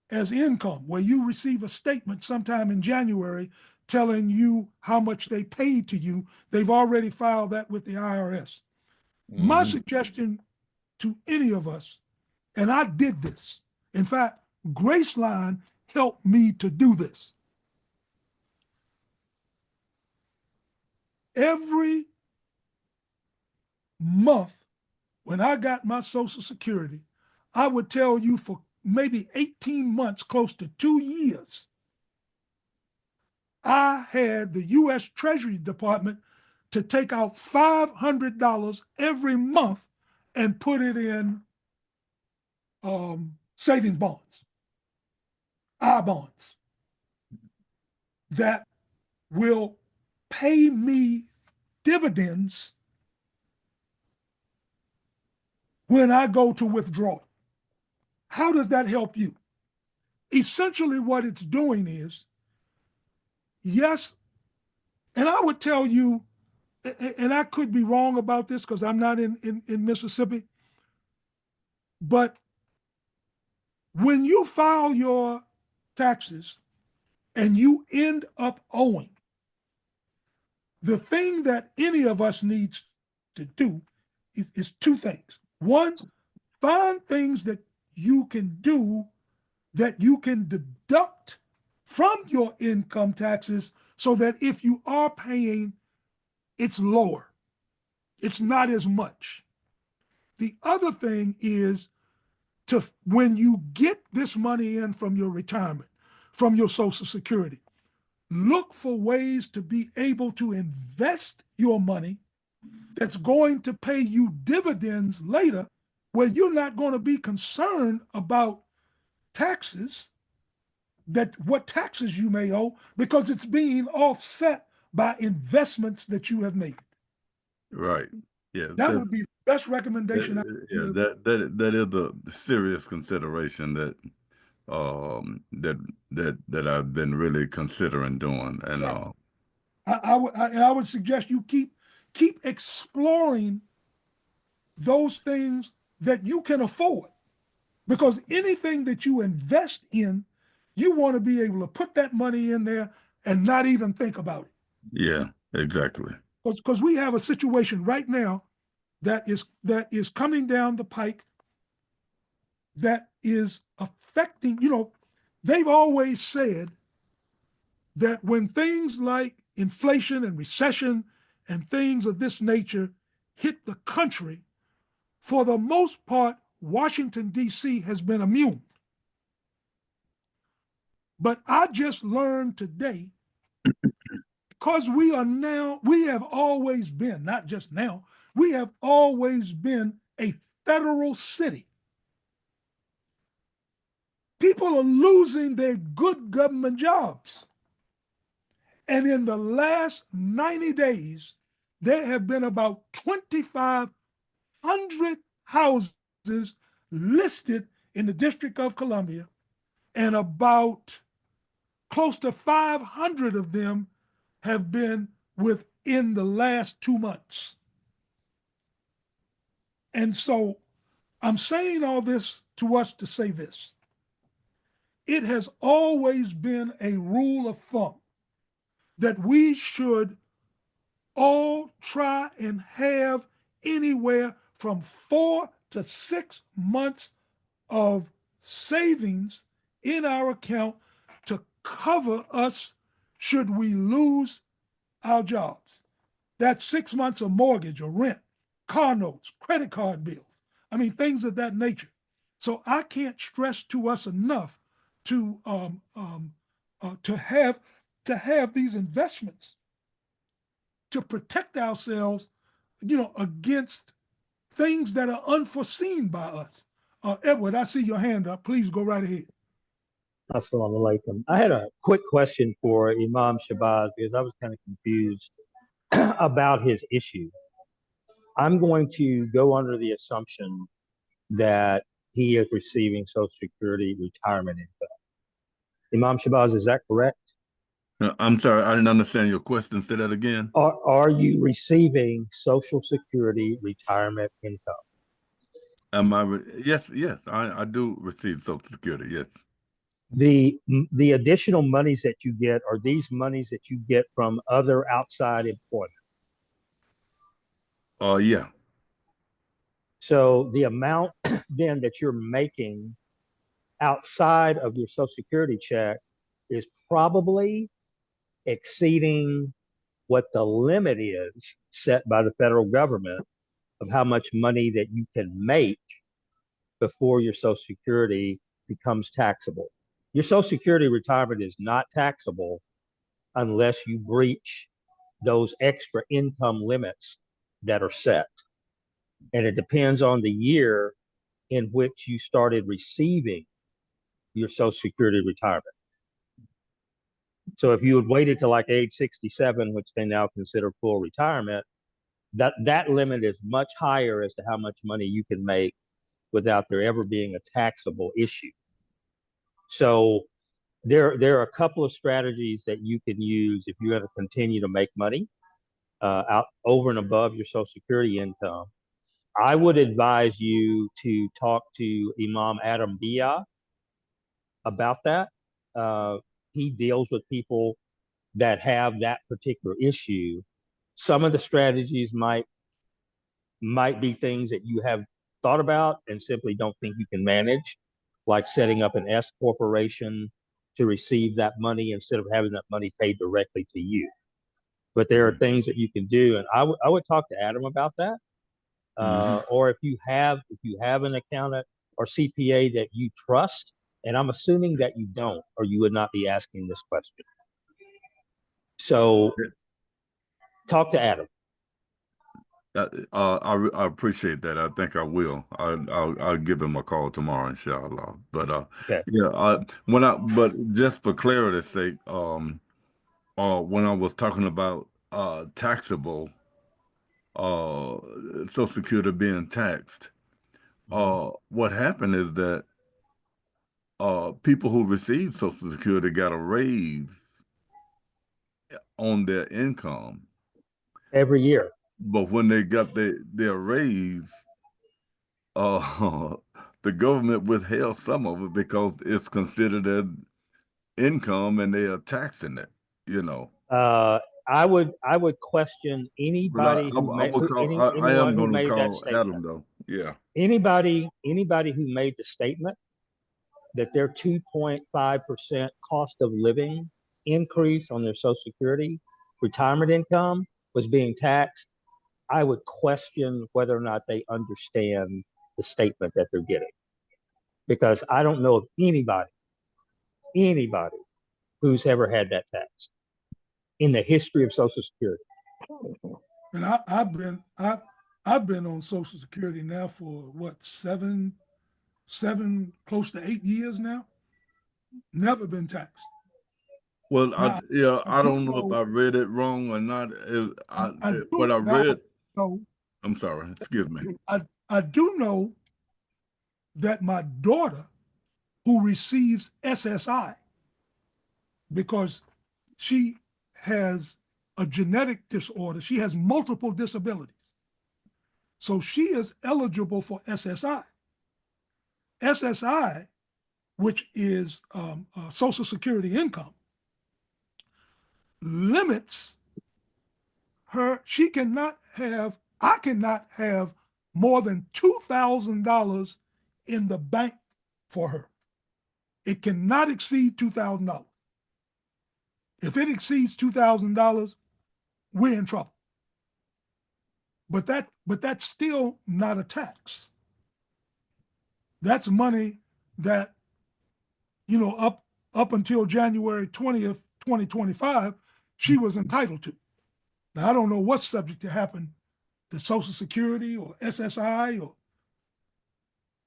as income, where you receive a statement sometime in January telling you how much they paid to you, they've already filed that with the IRS. My suggestion to any of us, and I did this, in fact, Graceline helped me to do this. Every month when I got my Social Security, I would tell you for maybe 18 months, close to 2 years, I had the U.S. Treasury Department to take out $500 every month and put it in savings bonds, I bonds, that will pay me dividends when I go to withdraw. How does that help you? Essentially, what it's doing is, yes, and I would tell you, and I could be wrong about this because I'm not in Mississippi, but when you file your taxes and you end up owing, the thing that any of us needs to do is two things. One, find things that you can do that you can deduct from your income taxes so that if you are paying, it's lower. It's not as much. The other thing is to, when you get this money in from your retirement, from your Social Security, look for ways to be able to invest your money that's going to pay you dividends later, where you're not going to be concerned about taxes, that what taxes you may owe, because it's being offset by investments that you have made. Right. Yeah, That would be the best recommendation I could yeah, give. that is a serious consideration that that I've been really considering doing, and I would suggest you keep exploring those things that you can afford, because anything that you invest in, you want to be able to put that money in there and not even think about it. yeah, exactly. Because we have a situation right now that is coming down the pike that is affecting, they've always said that when things like inflation and recession and things of this nature hit the country, for the most part, Washington, D.C. has been immune. But I just learned today, because we have always been, not just now, we have always been a federal city. People are losing their good government jobs. And in the last 90 days, there have been about 2,500 houses listed in the District of Columbia, and about close to 500 of them have been within the last 2 months. And so I'm saying all this to us to say this. It has always been a rule of thumb that we should all try and have anywhere from 4 to 6 months of savings in our account to cover us should we lose our jobs. That's 6 months of mortgage or rent, car notes, credit card bills. I mean, things of that nature. So I can't stress to us enough to have these investments to protect ourselves, against things that are unforeseen by us. Edward, I see your hand up. Please go right ahead. Assalamu alaikum. I had a quick question for Imam Shabazz because I was kind of confused about his issue. I'm going to go under the assumption that he is receiving Social Security retirement income. Imam Shabazz, is that correct? I'm sorry, I didn't understand your question. Say that again. Are you receiving Social Security retirement income? Yes, I do receive Social Security. Yes. The additional monies that you get are these monies that you get from other outside employment? Yeah. So the amount then that you're making outside of your Social Security check is probably exceeding what the limit is set by the federal government of how much money that you can make before your Social Security becomes taxable. Your Social Security retirement is not taxable unless you breach those extra income limits that are set. And it depends on the year in which you started receiving your Social Security retirement. So if you had waited till like age 67, which they now consider full retirement, that limit is much higher as to how much money you can make without there ever being a taxable issue. So there are a couple of strategies that you can use if you're going to continue to make money out over and above your Social Security income. I would advise you to talk to Imam Adam Bia about that. He deals with people that have that particular issue. Some of the strategies might be things that you have thought about and simply don't think you can manage, like setting up an S corporation to receive that money instead of having that money paid directly to you. But there are things that you can do, and I would talk to Adam about that. Or if you have an accountant or CPA that you trust, and I'm assuming that you don't, or you would not be asking this question. So talk to Adam. I appreciate that. I think I will. I'll give him a call tomorrow, inshallah. But Okay. yeah, but just for clarity's sake, when I was talking about taxable, Social Security being taxed. What happened is that people who received Social Security got a raise on their income, every year. but when they got their raise, the government withheld some of it because it's considered as income and they are taxing it, you know. I would question But anybody who made I anyone am who going to made that call statement. Adam though. Yeah. Anybody who made the statement that their 2.5% cost of living increase on their Social Security retirement income was being taxed, I would question whether or not they understand the statement that they're getting. Because I don't know of anybody who's ever had that tax in the history of Social Security. And I've been on Social Security now for what, seven, close to 8 years now. Never been taxed. Well, Now, I do don't know if I read it wrong or not. What I read, know, I'm sorry, excuse me. I do know that my daughter, who receives SSI because she has a genetic disorder, she has multiple disabilities. So she is eligible for SSI. SSI, which is Social Security income, limits her. I cannot have more than $2,000 in the bank for her. It cannot exceed $2,000. If it exceeds $2,000, we're in trouble. But that's still not a tax. That's money that, up until January 20th, 2025, she was entitled to. Now, I don't know what's subject to happen to Social Security or SSI or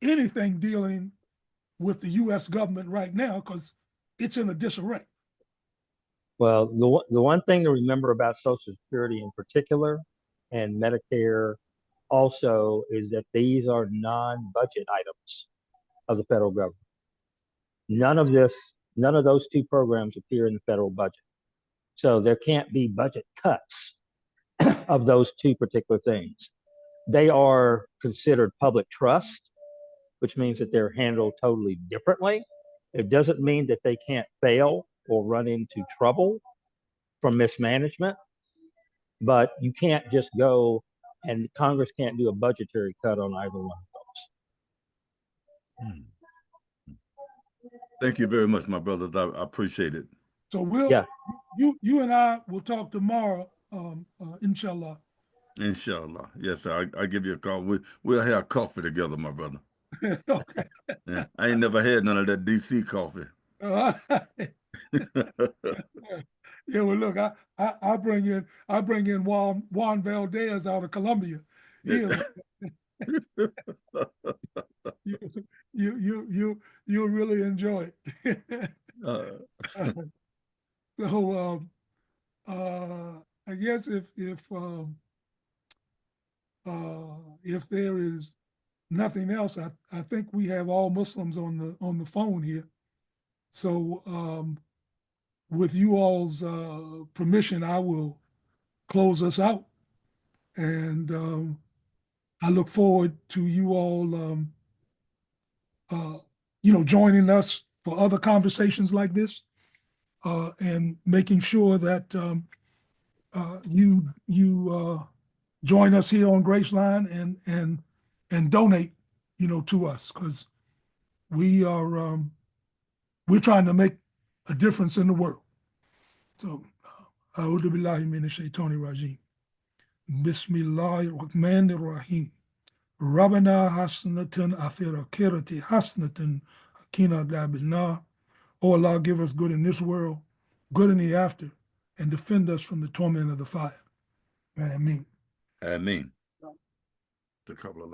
anything dealing with the U.S. government right now, because it's in a disarray. Well, the one thing to remember about Social Security in particular and Medicare also is that these are non-budget items of the federal government. None of those two programs appear in the federal budget. So there can't be budget cuts of those two particular things. They are considered public trust, which means that they're handled totally differently. It doesn't mean that they can't fail or run into trouble from mismanagement, but you can't just go, and Congress can't do a budgetary cut on either one of those. Thank you very much, my brothers. I appreciate it. So you and I will talk tomorrow, inshallah. Inshallah. Yes, sir. I give you a call. We'll have coffee together, my brother. Okay. Yeah, I ain't never had none of that DC coffee. Yeah, well, look, I bring in Juan Valdez out of Colombia. Yeah. You'll really enjoy it. So I guess if there is nothing else, I think we have all Muslims on the phone here. So with you all's permission, I will close us out, and I look forward to you all joining us for other conversations like this, and making sure that you join us here on Graceline and donate, to us, because we're trying to make a difference in the world. So, A'udhu billahi minash shaitani rajim. Bismillahir rahmanir rahim. Rabbana hasnatan afir akhirati hasnatan akina adhaban. Oh Allah, give us good in this world, good in the after, and defend us from the torment of the fire. Ameen. Ameen. The couple of